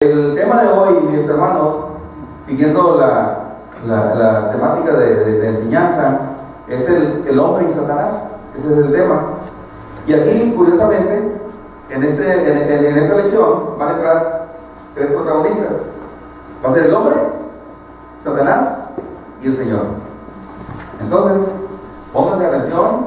El tema de hoy, mis hermanos, siguiendo la temática de enseñanza, es el hombre y Satanás. Ese es el tema. Y aquí, curiosamente, en esta lección van a entrar tres protagonistas. Va a ser el hombre, Satanás y el Señor. Entonces, pónganse atención,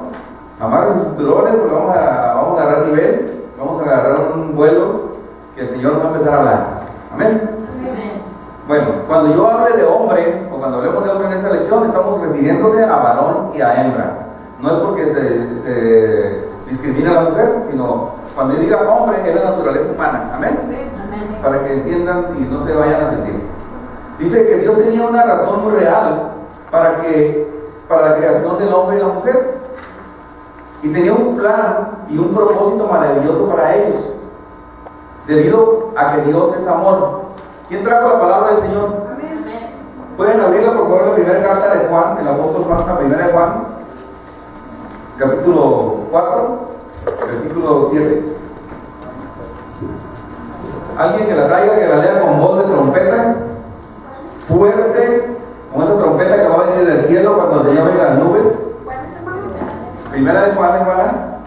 amarren sus cinturones, porque vamos a agarrar nivel, vamos a agarrar un vuelo que el Señor va a empezar a hablar. Amén. Amén. Bueno, cuando yo hable de hombre, o cuando hablemos de hombre en esta lección, estamos refiriéndose a varón y a hembra. No es porque se discrimina a la mujer, sino cuando yo diga hombre, es la naturaleza humana. Amén. Amén. Para que entiendan y no se vayan a sentir. Dice que Dios tenía una razón muy real para la creación del hombre y la mujer. Y tenía un plan y un propósito maravilloso para ellos. Debido a que Dios es amor. ¿Quién trajo la palabra del Señor? Amén. Pueden abrirla por favor, la primera carta de Juan, el apóstol Juan, la primera de Juan, capítulo 4, versículo 7. Alguien que la traiga, que la lea con voz de trompeta, fuerte, como esa trompeta que va a venir del cielo cuando te llamen las nubes. Primera de Juan, hermana,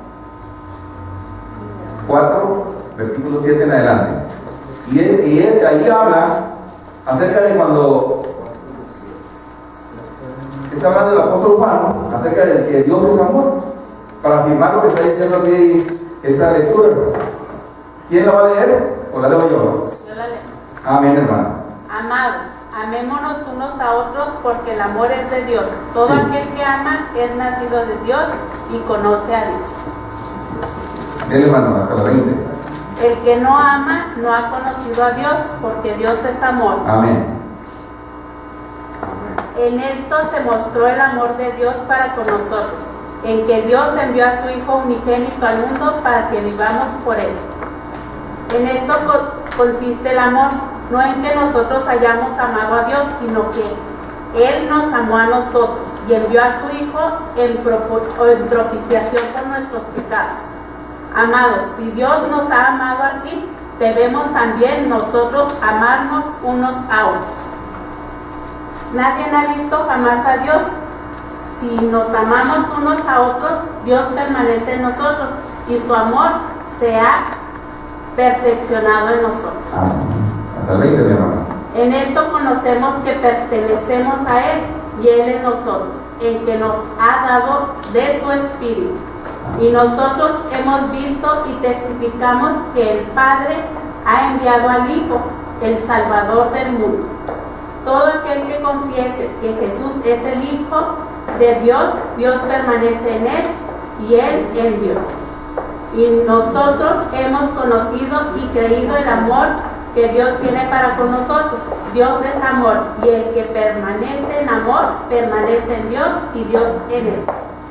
4, versículo 7 en adelante. Y ahí habla acerca de cuando está hablando el apóstol Juan, acerca de que Dios es amor, para afirmar lo que está diciendo aquí esta lectura. ¿Quién la va a leer? ¿O la leo yo? Yo la leo. Amén, hermana. Amados, amémonos unos a otros porque el amor es de Dios. Todo aquel que ama es nacido de Dios y conoce a Dios. Dele, hermano, hasta la 20. El que no ama no ha conocido a Dios porque Dios es amor. Amén. En esto se mostró el amor de Dios para con nosotros, en que Dios envió a su Hijo unigénito al mundo para que vivamos por Él. En esto consiste el amor, no en que nosotros hayamos amado a Dios, sino que Él nos amó a nosotros y envió a su Hijo en propiciación por nuestros pecados. Amados, si Dios nos ha amado así, debemos también nosotros amarnos unos a otros. Nadie ha visto jamás a Dios. Si nos amamos unos a otros, Dios permanece en nosotros y su amor se ha perfeccionado en nosotros. Hasta el 20, mi hermano. En esto conocemos que pertenecemos a Él y Él en nosotros, en que nos ha dado de su Espíritu. Y nosotros hemos visto y testificamos que el Padre ha enviado al Hijo, el Salvador del mundo. Todo aquel que confiese que Jesús es el Hijo de Dios, Dios permanece en Él y Él en Dios. Y nosotros hemos conocido y creído el amor que Dios tiene para con nosotros. Dios es amor, y el que permanece en amor, permanece en Dios y Dios en Él.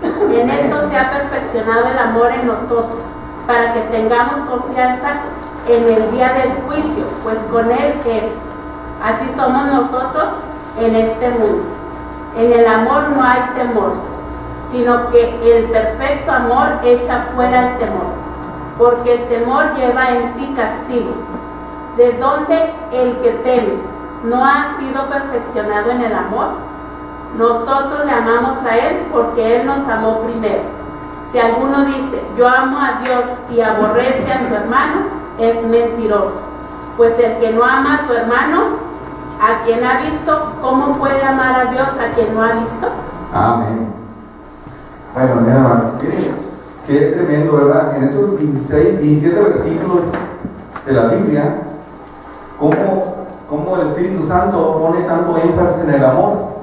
En esto se ha perfeccionado el amor en nosotros, para que tengamos confianza en el día del juicio, pues con Él es. Así somos nosotros en este mundo. En el amor no hay temores, sino que el perfecto amor echa fuera el temor, porque el temor lleva en sí castigo. ¿De dónde el que teme no ha sido perfeccionado en el amor? Nosotros le amamos a Él porque Él nos amó primero. Si alguno dice, yo amo a Dios y aborrece a su hermano, es mentiroso. Pues el que no ama a su hermano, a quien ha visto, ¿cómo puede amar a Dios a quien no ha visto? Amén. Bueno, mi hermano, qué tremendo, ¿verdad? En estos 17 versículos de la Biblia, cómo el Espíritu Santo pone tanto énfasis en el amor.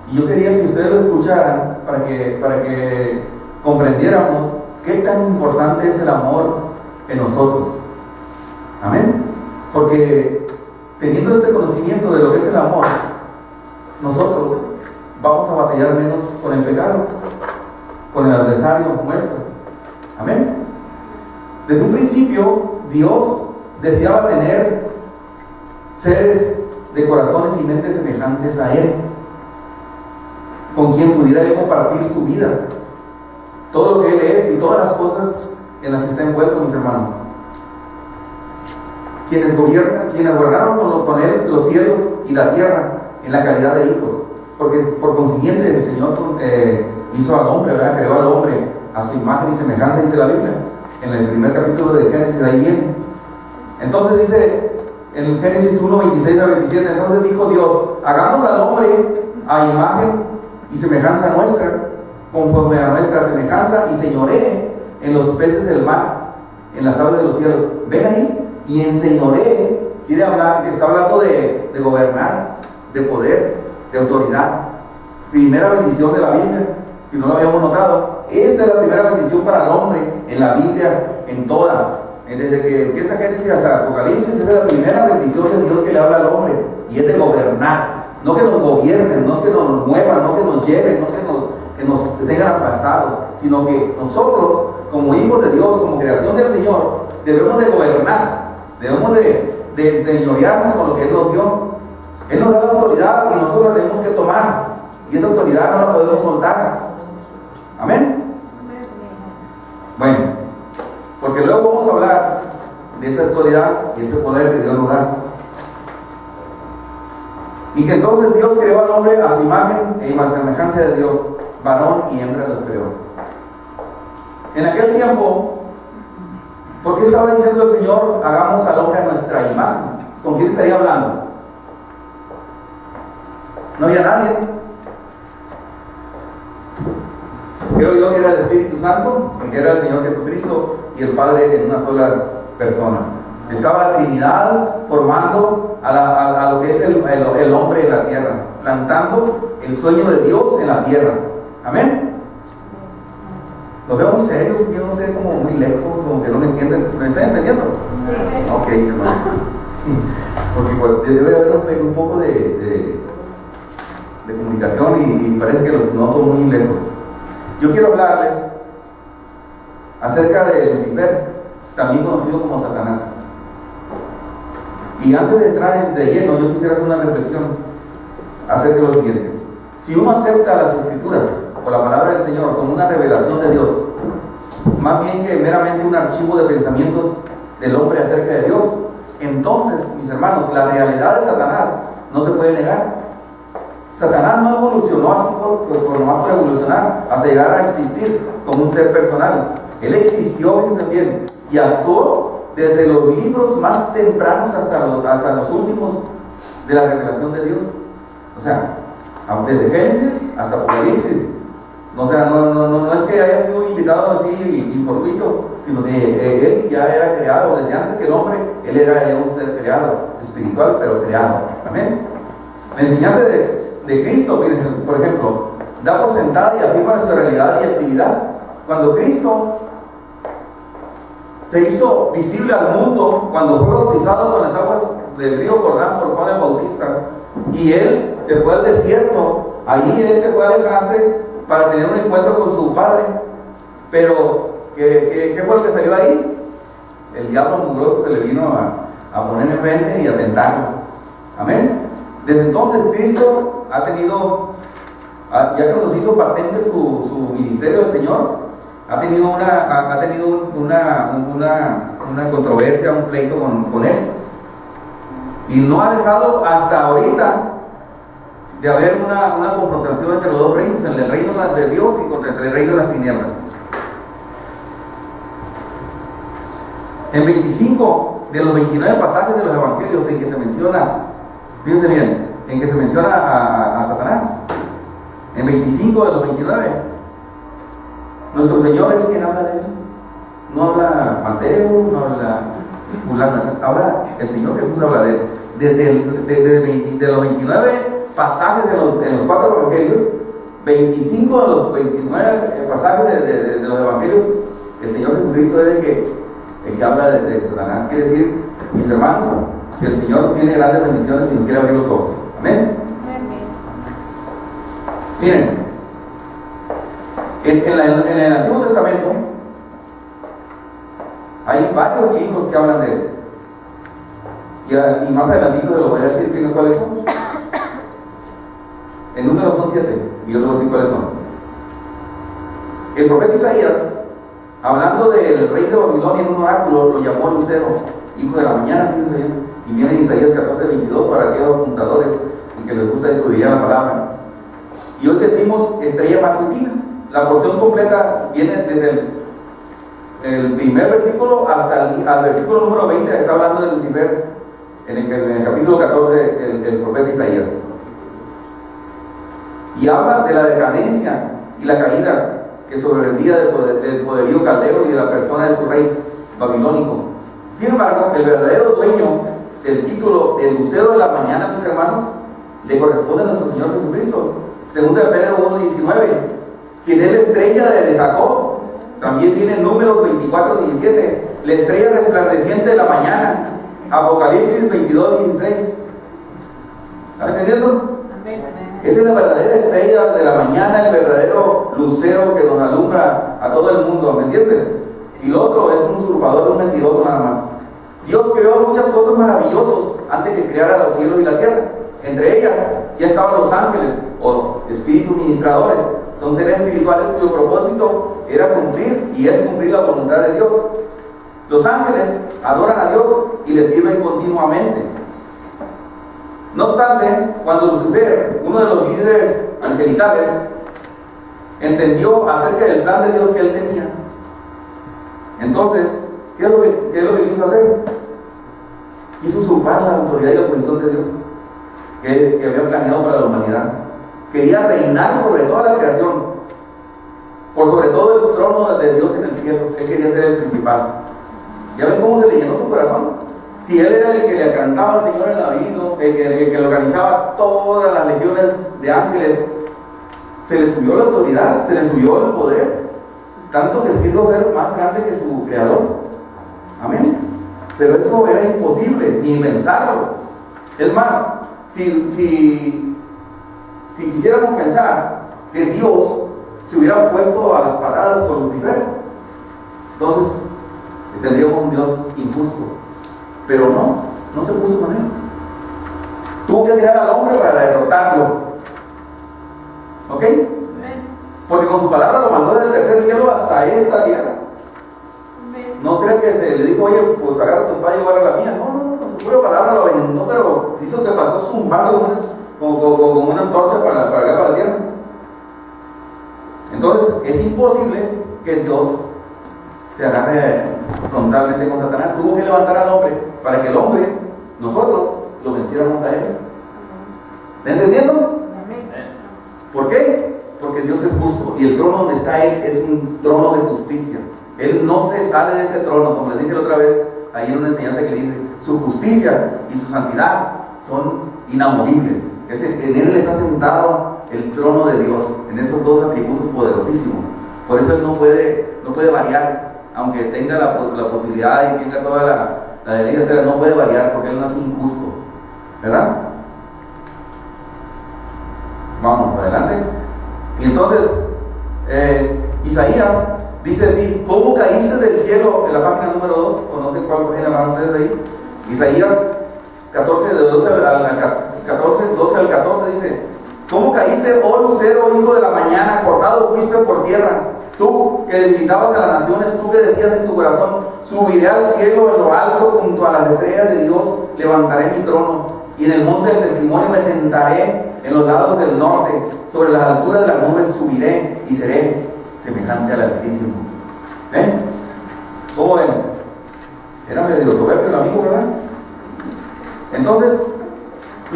Y yo quería que ustedes lo escucharan para que comprendiéramos qué tan importante es el amor en nosotros. Amén. Porque teniendo este conocimiento de lo que es el amor, nosotros vamos a batallar menos con el pecado, con el adversario nuestro. Amén. Desde un principio, Dios deseaba tener seres de corazones y mentes semejantes a Él, con quien pudiera Él compartir su vida, todo lo que Él es y todas las cosas en las que está envuelto, mis hermanos. quienes gobernaron con él los cielos y la tierra en la calidad de hijos. Porque por consiguiente el Señor hizo al hombre, ¿verdad? Creó al hombre a su imagen y semejanza, dice la Biblia. En el primer capítulo de Génesis, ahí viene. Entonces dice en Génesis 1, 26 a 27, entonces dijo Dios, hagamos al hombre a imagen y semejanza nuestra, conforme a nuestra semejanza, y señoree en los peces del mar, en las aves de los cielos. Ven ahí, y en señoree quiere hablar, está hablando de gobernar, de poder, de autoridad. Primera bendición de la Biblia, si no lo habíamos notado. Esta es la primera bendición para el hombre en la Biblia, en toda. Desde que empieza Génesis hasta Apocalipsis, esa es la primera bendición de Dios que le habla al hombre, y es de gobernar. No que nos gobiernen, no es que nos muevan, no que nos lleven, no que nos tengan aplastados, sino que nosotros, como hijos de Dios, como creación del Señor, debemos de gobernar, debemos de señorearnos con lo que Él nos dio. Él nos da la autoridad y nosotros la tenemos que tomar, y esa autoridad no la podemos soltar. Amén. Bueno, porque luego vamos a hablar de esa autoridad y ese poder que Dios nos da. Y que entonces Dios creó al hombre a su imagen e a semejanza de Dios, varón y hembra los creó. En aquel tiempo, ¿por qué estaba diciendo el Señor, hagamos al hombre a nuestra imagen? ¿Con quién estaría hablando? No había nadie. Creo yo que era el Espíritu Santo, que era el Señor Jesucristo y el Padre en una sola persona. Estaba la Trinidad formando a lo que es el hombre en la tierra, plantando el sueño de Dios en la tierra. Amén. Lo veo muy serio, yo no sé, como muy lejos, como que no me entienden. ¿Me están entendiendo? Sí. Ok, hermano. Porque debe haber un poco de comunicación y parece que los noto muy lejos. Yo quiero hablarles acerca de Lucifer, también conocido como Satanás. Y antes de entrar de lleno, yo quisiera hacer una reflexión acerca de lo siguiente. Si uno acepta las Escrituras o la palabra del Señor como una revelación de Dios, más bien que meramente un archivo de pensamientos del hombre acerca de Dios, entonces, mis hermanos, la realidad de Satanás no se puede negar. Satanás no evolucionó así nomás por evolucionar hasta llegar a existir como un ser personal. Él existió, fíjense bien, y actuó desde los libros más tempranos hasta los últimos de la revelación de Dios. O sea, desde Génesis hasta Apocalipsis. O sea, no es que haya sido invitado así y fortuito, sino que él ya era creado desde antes que el hombre. Él era un ser creado, espiritual, pero creado. Amén. La enseñanza de Cristo, por ejemplo, da por sentada y afirma su realidad y actividad. Cuando Cristo se hizo visible al mundo, cuando fue bautizado con las aguas del río Jordán por Juan el Bautista, y él se fue al desierto, ahí él se fue a alejarse para tener un encuentro con su Padre. Pero ¿qué fue lo que salió ahí? El diablo mugroso se le vino a poner enfrente y a tentarlo. Amén. Desde entonces Cristo ha tenido, ya que nos hizo patente su ministerio del Señor, ha tenido una controversia, un pleito con él, y no ha dejado hasta ahorita de haber una confrontación entre los dos reinos, entre el reino de Dios y contra el reino de las tinieblas. En 25 de los 29 pasajes de los evangelios en que se menciona, fíjense bien, en que se menciona a Satanás, en 25 de los 29, nuestro Señor es quien habla de él. No habla Mateo, no habla fulano, habla el Señor Jesús, habla de él. De los 29 pasajes de los 4 evangelios, 25 de los 29 pasajes de los evangelios, el Señor Jesucristo es el que habla de Satanás. Quiere decir, mis hermanos, que el Señor tiene grandes bendiciones y nos quiere abrir los ojos. Amén. Miren, en el Antiguo Testamento hay varios libros que hablan de él. Y más adelantito se los voy a decir, ¿quiénes cuáles son? En Números son 7, y yo les voy a decir cuáles son. El profeta Isaías, hablando del rey de Babilonia en un oráculo, lo llamó Lucero. hijo de la mañana, fíjense bien. Y viene Isaías 14:22 para aquellos apuntadores y que les gusta estudiar la palabra. Y hoy decimos estrella matutina. La porción completa viene desde el primer versículo hasta el versículo número 20, está hablando de Lucifer, en el capítulo 14, el profeta Isaías. Y habla de la decadencia y la caída que sobrevendría del poderío caldeo y de la persona de su rey babilónico. Sin embargo, el verdadero dueño del título de lucero de la mañana, mis hermanos, le corresponde a nuestro Señor Jesucristo. Segunda de Pedro 1:19, quien es la estrella de Jacob. También viene en Números 24:17, la estrella resplandeciente de la mañana. Apocalipsis 22:16. ¿Están entendiendo? Esa es la verdadera estrella de la mañana, el verdadero lucero que nos alumbra a todo el mundo, ¿me entienden? Y lo otro es un usurpador, un mentiroso nada más. Dios creó muchas cosas maravillosas antes que creara los cielos y la tierra. Entre ellas ya estaban los ángeles o espíritus ministradores. Son seres espirituales cuyo propósito era cumplir y es cumplir la voluntad de Dios. Los ángeles adoran a Dios y le sirven continuamente. No obstante, cuando Lucifer, uno de los líderes angelicales, entendió acerca del plan de Dios que él tenía, entonces, ¿qué es lo que quiso hacer? Quiso usurpar la autoridad y la posición de Dios que había planeado para la humanidad. Quería reinar sobre toda la creación, por sobre todo el trono de Dios en el cielo. Él quería ser el principal. ¿Ya ven cómo se le llenó su corazón? Si él era el que le cantaba al Señor en la vida, el que organizaba todas las legiones de ángeles, se le subió la autoridad, se le subió el poder, tanto que quiso ser más grande que su creador. Amén. Pero eso era imposible, ni pensarlo. Es más, si quisiéramos pensar que Dios se hubiera puesto a las patadas con Lucifer, entonces tendríamos un Dios injusto. Pero no se puso con él. Tuvo que tirar al hombre para derrotarlo. ¿Ok? Porque con su palabra lo mandó desde el tercer cielo hasta esta tierra. No creo que se le dijo, oye, pues agarra tu espada y igual a la mía. No, con su pura palabra lo aventó, pero hizo que pasó zumbando con una antorcha para acá, para la tierra. Entonces, es imposible que Dios se agarre frontalmente con Satanás. Tuvo que levantar al hombre para que el hombre, nosotros, lo venciéramos a él. ¿Me entendiendo? ¿Por qué? Porque Dios es justo y el trono donde está él es un trono de justicia. Él no se sale de ese trono, como les dije la otra vez, ahí en una enseñanza que le dice, su justicia y su santidad son inamovibles. En él les ha sentado el trono de Dios, en esos dos atributos poderosísimos. Por eso él no puede variar, aunque tenga la posibilidad y tenga toda la delicia, no puede variar porque él no es injusto, ¿verdad? Vamos, adelante. Y entonces, Isaías dice así, ¿cómo caíste del cielo? En la página número 2, o no sé cuál página van ustedes ahí. Isaías 14, de 12 al 14 dice, ¿cómo caíste, oh lucero, hijo de la mañana, cortado fuiste por tierra? Tú que debilitabas a las naciones, tú que decías en tu corazón, subiré al cielo en lo alto junto a las estrellas de Dios, levantaré mi trono, y en el monte del testimonio me sentaré en los lados del norte, sobre las alturas de las nubes subiré y seré semejante al Altísimo. ¿Ven? ¿Cómo ven? Era medio soberbio el amigo, ¿verdad? Entonces,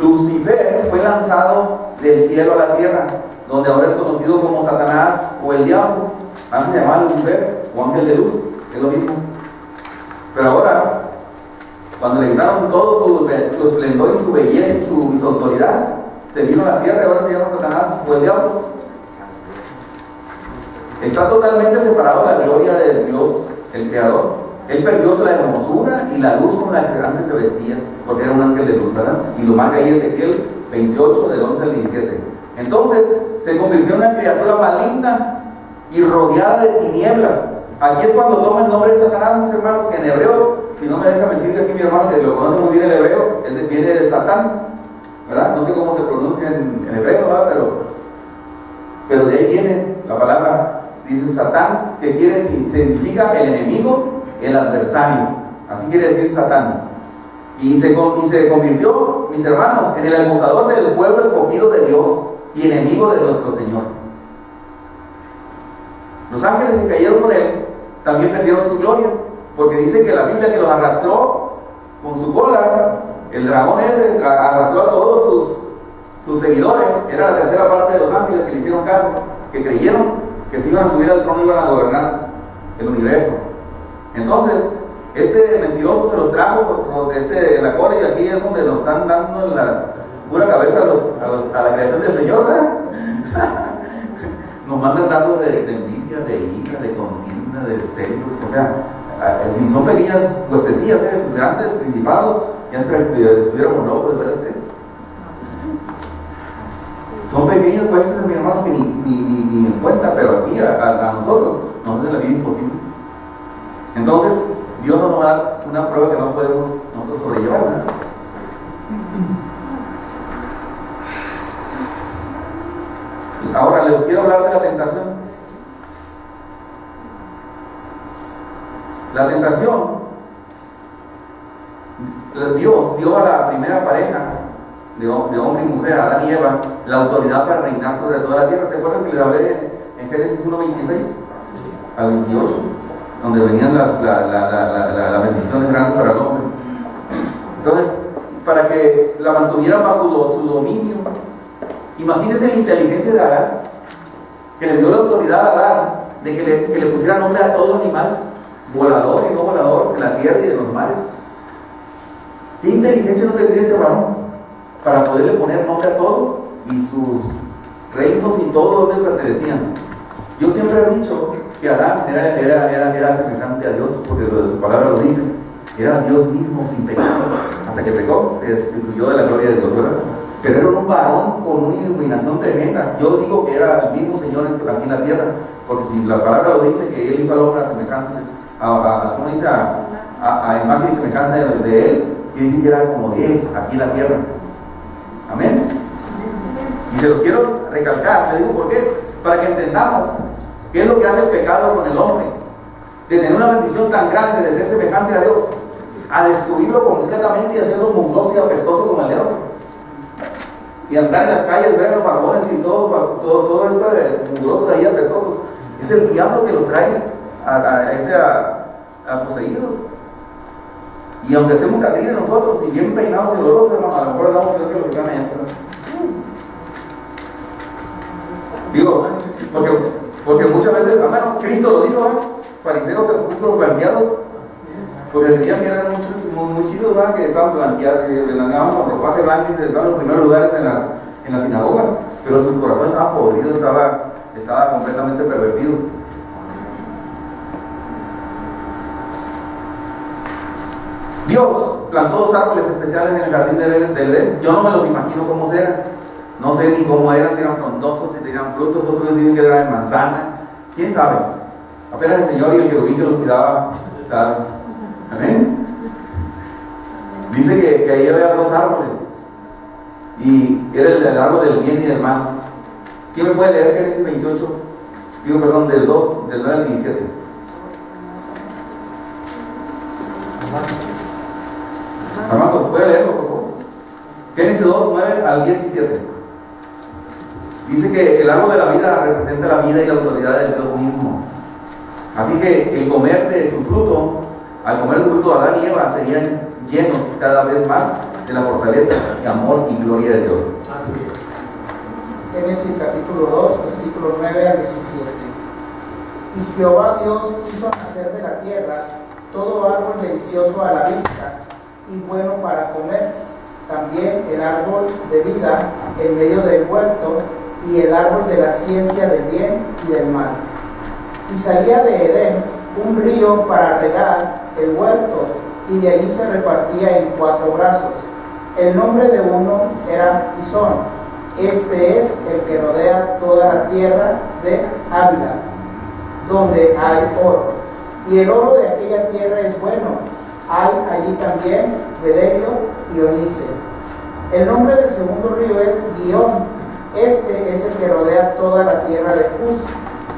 Lucifer fue lanzado del cielo a la tierra, donde ahora es conocido como Satanás o el diablo. Antes se llamaba Lucifer o ángel de luz, es lo mismo. Pero ahora, cuando le quitaron todo su esplendor y su belleza y su autoridad, se vino a la tierra y ahora se llama Satanás o el diablo. Está totalmente separado de la gloria de Dios, el Creador. Él perdió la hermosura y la luz con la que antes se vestía, porque era un ángel de luz, ¿verdad? Y lo marca ahí Ezequiel 28, del 11 al 17. Entonces, se convirtió en una criatura maligna y rodeada de tinieblas. Aquí es cuando toma el nombre de Satanás, mis hermanos, que en hebreo, si no me deja mentir, que aquí mi hermano, que lo conoce muy bien el hebreo, viene de Satán, ¿verdad? No sé cómo se pronuncia en hebreo, ¿verdad? Pero de ahí viene la palabra, dice Satán, que significa el enemigo, el adversario. así quiere decir Satán. Y se convirtió, mis hermanos, en el acusador del pueblo escogido de Dios y enemigo de nuestro Señor. Los ángeles que cayeron con él también perdieron su gloria, porque dice que la Biblia que los arrastró con su cola, el dragón ese arrastró a todos sus seguidores. Era la tercera parte de los ángeles que le hicieron caso, que creyeron que si iban a subir al trono iban a gobernar el universo. Entonces, este mentiroso se los trajo en la cola, y aquí es donde nos están dando en la pura cabeza a la creación del Señor, ¿verdad? Nos mandan datos de envidia, de ira, de contienda, de celos. O sea, si son pequeñas huestecillas, grandes principados, ya estuviéramos locos, ¿verdad? Son pequeñas huestes, mi hermano, que ni en cuenta, pero aquí a nosotros nos hace la vida imposible. Entonces, Dios no nos da una prueba que no podemos nosotros sobrellevar, ¿verdad? Ahora les quiero hablar de la tentación. La tentación, Dios dio a la primera pareja de hombre y mujer, a Adán y Eva, la autoridad para reinar sobre toda la tierra. ¿Se acuerdan que les hablé en Génesis 1:26 al 28? Donde venían las bendiciones grandes para el hombre. Entonces, para que la mantuvieran bajo su dominio. Imagínense la inteligencia de Adán, que le dio la autoridad a Adán de que le pusiera nombre a todo animal, volador y no volador, de la tierra y de los mares. ¿Qué inteligencia no tendría este varón para poderle poner nombre a todo y sus reinos y todo donde pertenecían? Yo siempre he dicho que Adán era semejante a Dios, porque su palabra lo dice. Era Dios mismo sin pecado, hasta que pecó, se destituyó de la gloria de Dios, ¿verdad? Pero era un varón con una iluminación tremenda. Yo digo que era el mismo Señor aquí en la tierra, porque si la palabra lo dice, que Él hizo al hombre a semejanza, ¿cómo dice? A imagen y semejanza de Él, quiere decir que era como de Él aquí en la tierra. Amén. Y se lo quiero recalcar, le digo por qué, para que entendamos qué es lo que hace el pecado con el hombre, de tener una bendición tan grande, de ser semejante a Dios, a destruirlo completamente y hacerlo mugroso y apestoso como el león. Y andar en las calles, ver los barbones y todo esto de mugrosos de ahí apestosos. Es el diablo que los trae a poseídos. Y aunque estemos catrines nosotros y bien peinados y olorosos, hermano, a lo mejor damos peor que los que están allá. Digo, porque muchas veces, hermano, Cristo lo dijo, fariseos sepulcros blanqueados, porque decían que eran muy chidos, ¿verdad? Que estaban blanqueados, que les andaban con ropaje blanco y estaban en los primeros lugares en las sinagogas, pero su corazón estaba podrido, estaba completamente pervertido. Dios plantó dos árboles especiales en el jardín de Edén. Yo no me los imagino cómo eran. No sé ni cómo eran, si eran frondosos, si tenían frutos, otros dicen que eran de manzana. ¿Quién sabe? Apenas el Señor y el querubín que los cuidaba, ¿sabe? Amén. Dice que ahí había dos árboles. Y era el árbol del bien y del mal. ¿Quién me puede leer Génesis 28? Del 2, del 9 al 17. Armando, ¿puede leerlo, por favor? Génesis 2, 9 al 17. Dice que el árbol de la vida representa la vida y la autoridad de Dios mismo. Así que el comer de su fruto, al comer su fruto, Adán y Eva serían llenos cada vez más de la fortaleza, y amor y gloria de Dios. Génesis capítulo 2, versículo 9 al 17. Y Jehová Dios hizo nacer de la tierra todo árbol delicioso a la vista y bueno para comer, también el árbol de vida en medio del huerto y el árbol de la ciencia del bien y del mal. Y salía de Edén un río para regar el huerto, y de allí se repartía en 4 brazos. El nombre de uno era Pisón. Este es el que rodea toda la tierra de Ávila, donde hay oro. Y el oro de aquella tierra es bueno. Hay allí también bedelio y onice. El nombre del segundo río es Gihón. Este es el que rodea toda la tierra de Cus.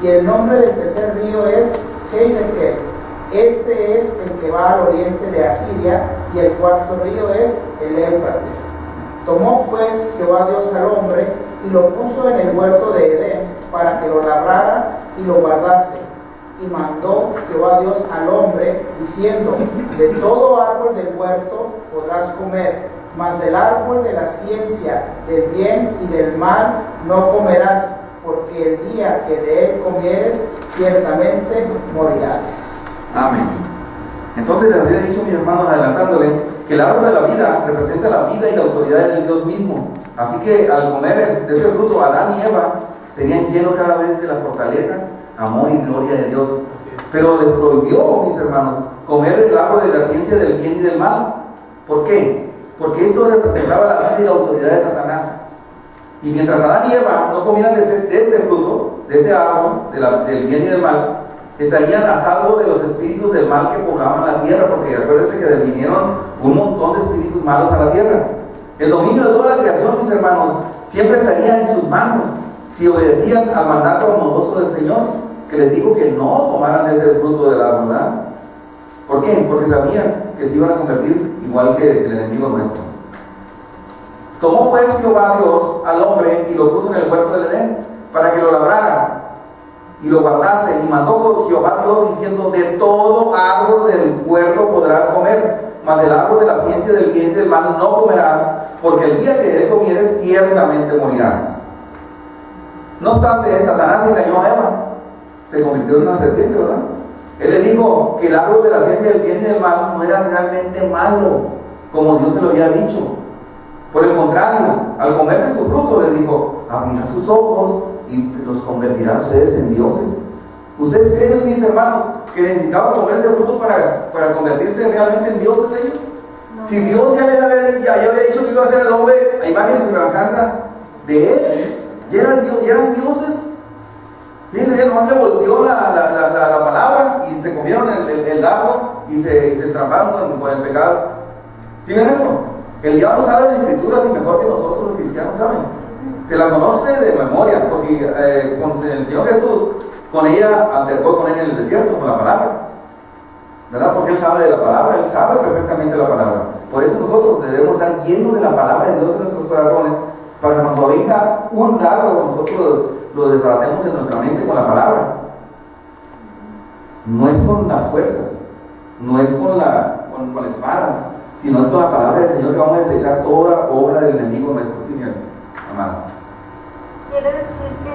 Y el nombre del tercer río es Heidekel. Este es el que va al oriente de Asiria, y el cuarto río es el Éufrates. Tomó pues Jehová Dios al hombre y lo puso en el huerto de Edén para que lo labrara y lo guardase. Y mandó Jehová Dios al hombre, diciendo: de todo árbol del huerto podrás comer, mas del árbol de la ciencia del bien y del mal no comerás, porque el día que de él comieres, ciertamente morirás. Amén. Entonces les había dicho, mis hermanos, adelantándoles, que el árbol de la vida representa la vida y la autoridad del Dios mismo. Así que al comer de ese fruto, Adán y Eva tenían lleno cada vez de la fortaleza, amor y gloria de Dios. Pero les prohibió, mis hermanos, comer del árbol de la ciencia del bien y del mal. ¿Por qué? Porque esto representaba la vida y la autoridad de Satanás. Y mientras Adán y Eva no comieran de este fruto, de este árbol, del bien y del mal, estarían a salvo de los espíritus del mal que poblaban la tierra, porque acuérdense que vinieron un montón de espíritus malos a la tierra. El dominio de toda la creación, mis hermanos, siempre estaría en sus manos, si obedecían al mandato amoroso del Señor, que les dijo que no tomaran de ese fruto del árbol, ¿verdad? ¿Por qué? Porque sabían que se iban a convertir igual que el enemigo nuestro. Tomó pues Jehová Dios al hombre y lo puso en el huerto del Edén para que lo labrara y lo guardase, y mandó Jehová Dios diciendo: de todo árbol del huerto podrás comer, mas del árbol de la ciencia del bien y del mal no comerás, porque el día que de él comieres ciertamente morirás. No obstante, Satanás engañó a Eva, se convirtió en una serpiente, ¿verdad? Él le dijo que el árbol de la ciencia del bien y del mal no era realmente malo, como Dios se lo había dicho. Por el contrario, al comer de su fruto, le dijo: abrirá sus ojos y los convertirá a ustedes en dioses. ¿Ustedes creen, mis hermanos, que necesitaban comer ese fruto para convertirse realmente en dioses ellos? No. Si Dios ya había dicho que iba a ser el hombre a imagen y semejanza de él, ya eran dioses. Fíjense bien, nomás le volteó la palabra y se comieron el dardo y se tramparon con el pecado. ¿Sí ven eso? El diablo sabe las escrituras y mejor que nosotros los cristianos saben. Se la conoce de memoria, pues si con el Señor Jesús, con ella altercó con él en el desierto, con la palabra, ¿verdad? Porque él sabe de la palabra, él sabe perfectamente la palabra. Por eso nosotros debemos estar llenos de la palabra de Dios en nuestros corazones, para cuando venga un dardo, nosotros lo desbaratemos en nuestra mente con la palabra. No es con las fuerzas, no es con la espada, sino es con la palabra del Señor que vamos a desechar toda obra del enemigo nuestro. Sí, mi amado. ¿Quiere decir que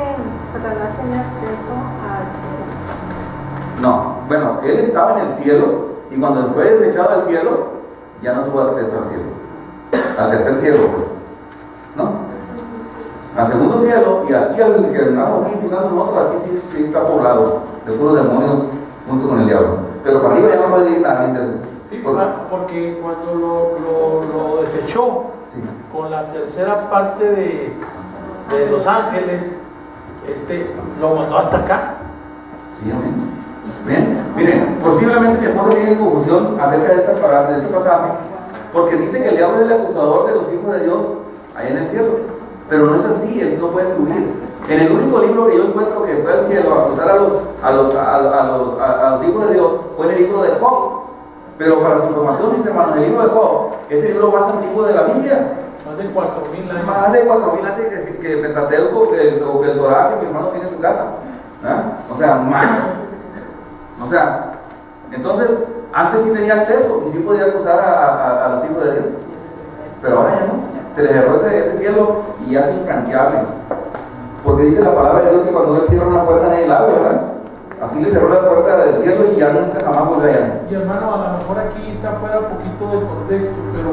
Satanás tenía acceso al cielo? No, bueno, él estaba en el cielo y cuando fue desechado del cielo, ya no tuvo acceso al cielo, al tercer cielo, pues, ¿no? Al segundo cielo, y aquí al que andamos aquí pisando nosotros, aquí sí está poblado de puros demonios junto con el diablo. Pero para arriba ya no puede ir nadie de esos. Sí, porque cuando lo desechó, sí, con la tercera parte de los ángeles, lo mandó hasta acá. Sí, amén. Bien, miren, posiblemente mi esposa tiene confusión acerca de este pasaje, porque dice que el diablo es el acusador de los hijos de Dios allá en el cielo, pero no es así, él no puede subir. En el único libro que yo encuentro que fue al cielo a acusar a los hijos de Dios fue en el libro de Job. Pero para su información, mis hermanos, el libro de Job es el libro más antiguo de la Biblia. Más de 4,000 años. Más de 4,000 antes que el Pentateuco, que el Torá, que mi hermano tiene en su casa. O sea, más. O sea, entonces, antes sí tenía acceso y sí podía acusar a los hijos de Dios. Pero ahora ya no. Se le cerró ese cielo y ya es infranqueable. Porque dice la palabra de Dios que cuando él cierra una puerta nadie la abre, ¿verdad? Así le cerró la puerta del cielo y ya nunca jamás volvió allá. Y hermano, a lo mejor aquí está fuera un poquito del contexto, pero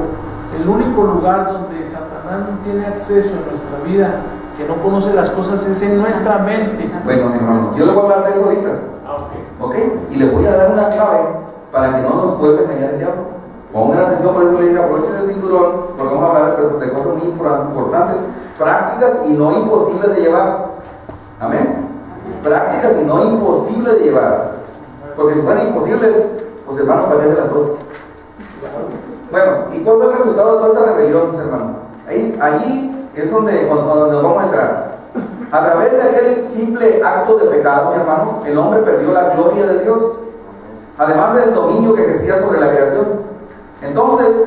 el único lugar donde Satanás no tiene acceso en nuestra vida, que no conoce las cosas, es en nuestra mente. Bueno, mi hermano, yo le voy a hablar de eso ahorita. ¿Ok? Y les voy a dar una clave para que no nos vuelva a engañar el diablo. Pongan atención, por eso le dije, aprovechen el cinturón, porque vamos a hablar de cosas muy importantes, prácticas y no imposibles de llevar. Amén. Prácticas y no imposibles de llevar, porque si fueran imposibles, pues hermanos, para qué se las doy. Bueno, ¿y cuál fue el resultado de toda esta rebelión, mis hermanos? Ahí es donde vamos a entrar. A través de aquel simple acto de pecado, mi hermano, el hombre perdió la gloria de Dios. además del dominio que ejercía sobre la creación. Entonces,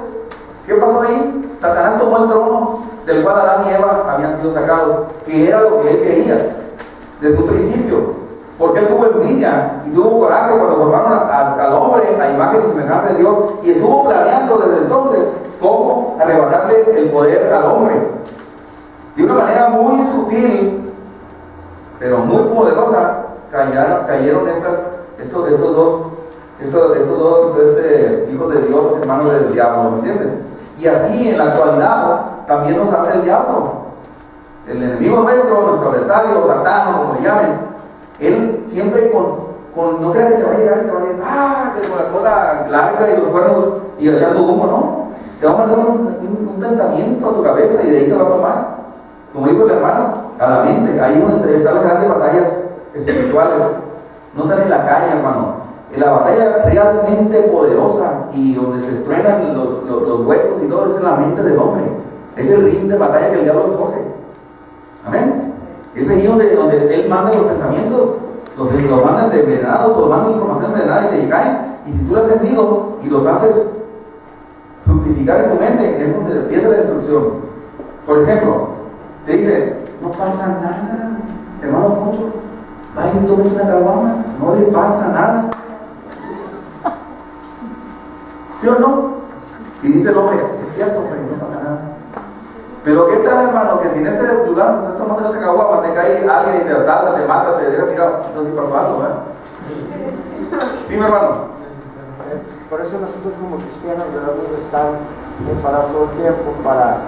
¿qué pasó ahí? Satanás tomó el trono del cual Adán y Eva habían sido sacados, que era lo que él quería desde un principio, porque él tuvo envidia y tuvo coraje cuando formaron al hombre a imagen y semejanza de Dios, y estuvo planeando desde entonces cómo arrebatarle el poder al hombre. De una manera muy sutil, pero muy poderosa, cayeron estos dos hijos de Dios en manos del diablo, ¿me entiendes? Y así en la actualidad también nos hace el diablo. El enemigo nuestro, nuestro adversario, Satán, como le llamen, él siempre no creas que te va a llegar y te va a decir, con la cola larga y los cuernos y echando humo, ¿no? Te va a mandar un pensamiento a tu cabeza y de ahí te va a tomar, como dijo el hermano, a la mente. Ahí es donde están las grandes batallas espirituales. No están en la calle, hermano. En la batalla realmente poderosa y donde se truenan los huesos y todo, es en la mente del hombre. Es el ring de batalla que el diablo escoge. Amén. Es ahí donde él manda los pensamientos, los mandan envenenados o mandan información envenenada y te caen. Y si tú lo has sentido y los haces fructificar en tu mente, es donde empieza la destrucción. Por ejemplo, te dice, no pasa nada, hermano Poncho, vaya y tomes una caguama, no le pasa nada. ¿Sí o no? Y dice el hombre, es cierto, pero no pasa nada. Pero ¿qué tal, hermano? Que si en este lugar nos estás tomando esa caguama, te cae alguien y te asalta, te mata, te deja tirado, entonces sí pasó algo, ¿eh? Dime, hermano. Por eso nosotros como cristianos debemos estar preparados todo el tiempo para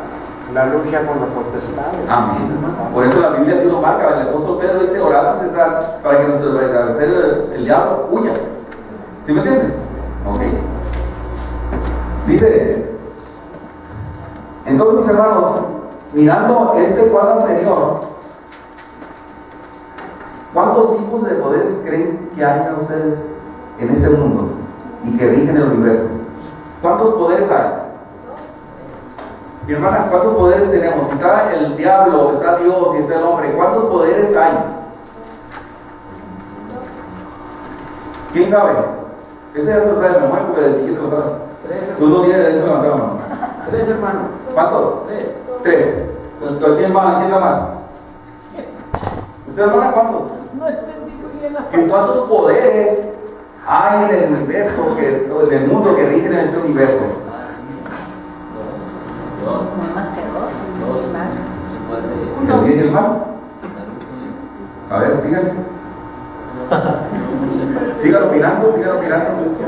la lucha con las potestades. Amén. Por eso la Biblia sí lo marca. El apóstol Pedro dice, orad sin cesar para que nuestro adversario, el diablo, huya. ¿Sí me entiendes? Ok. Dice, entonces mis hermanos, mirando este cuadro anterior, ¿cuántos tipos de poderes creen que hay a ustedes en este mundo y que rigen el universo? ¿Cuántos poderes hay? Mi hermana, ¿cuántos poderes tenemos? Si está el diablo, está Dios y está el hombre, ¿cuántos poderes hay? ¿Quién sabe? Ese ya se lo sabe de memoria porque de chiquito lo sabe. Tú no tienes derecho a levantar la mano. 3 hermanos. ¿Cuántos? 3. ¿Quién da más? ¿Usted, hermana, cuántos? No entendí bien la ¿Y cuántos poderes hay en el universo, en el mundo que rigen en este universo? ¿El bien y el mal? A ver, síganme. Sigan opinando. 7 hermanos.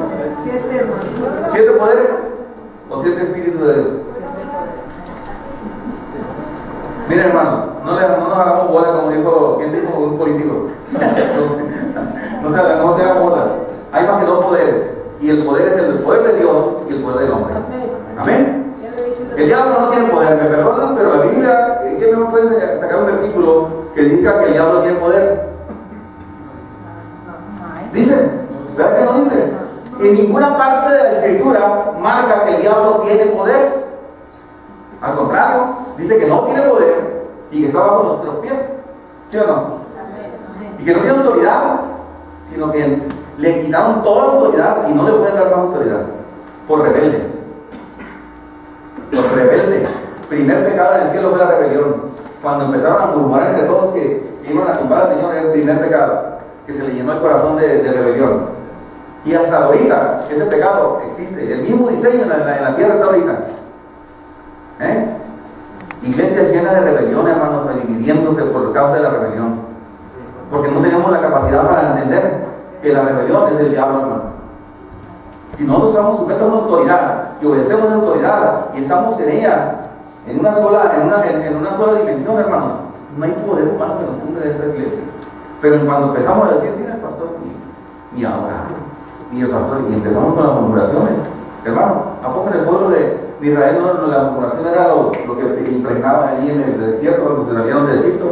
¿7 poderes o 7 espíritus de Dios? Miren, hermanos, no nos hagamos bola como dijo, ¿quién dijo? Un político. No se haga bola. Hay más que 2 poderes. Y el poder es el poder de Dios y el poder del hombre. Amén. El diablo no tiene poder, me perdonan, pero la Biblia, ¿qué me puede sacar un versículo que diga que el diablo tiene poder? Dice, ¿verdad que no dice? En ninguna parte de la escritura marca que el diablo tiene poder. Al contrario, dice que no tiene poder y que está bajo nuestros pies. ¿Sí o no? Y que no tiene autoridad, sino que le quitaron toda la autoridad y no le pueden dar más autoridad. Por rebelde. Por rebelde. Primer pecado en el cielo fue la rebelión. Cuando empezaron a murmurar entre todos que iban a tumbar al Señor, era el primer pecado. Que se le llenó el corazón de rebelión. Y hasta ahorita ese pecado existe. El mismo diseño en la tierra está ahorita. Iglesias llenas de rebelión, hermanos, dividiéndose por causa de la rebelión. Porque no tenemos la capacidad para entender que la rebelión es del diablo, hermanos. Si nosotros estamos sujetos a una autoridad y obedecemos a esa autoridad y estamos en ella, en una sola dimensión, hermanos, no hay poder humano que nos tumbe de esta iglesia. Pero cuando empezamos a decir, mira, el pastor, ni ahora, ni el pastor, y empezamos con las murmuraciones, hermano, ¿a poco en el pueblo de Israel la murmuración era lo que impregnaba allí en el desierto cuando se salieron de Egipto?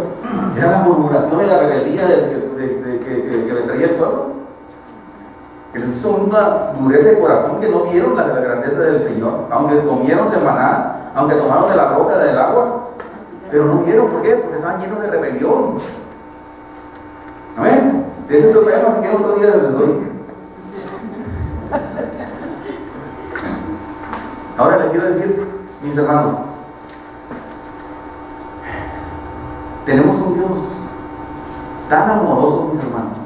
Era la murmuración y la rebeldía que le traía el pueblo, que les hizo una dureza de corazón que no vieron la grandeza del Señor, aunque comieron del maná, aunque tomaron de la roca del agua, pero no vieron. ¿Por qué? Porque estaban llenos de rebelión. Amén. Ese es el problema, si quieren otro día les doy. Ahora les quiero decir, mis hermanos, tenemos un Dios tan amoroso, mis hermanos,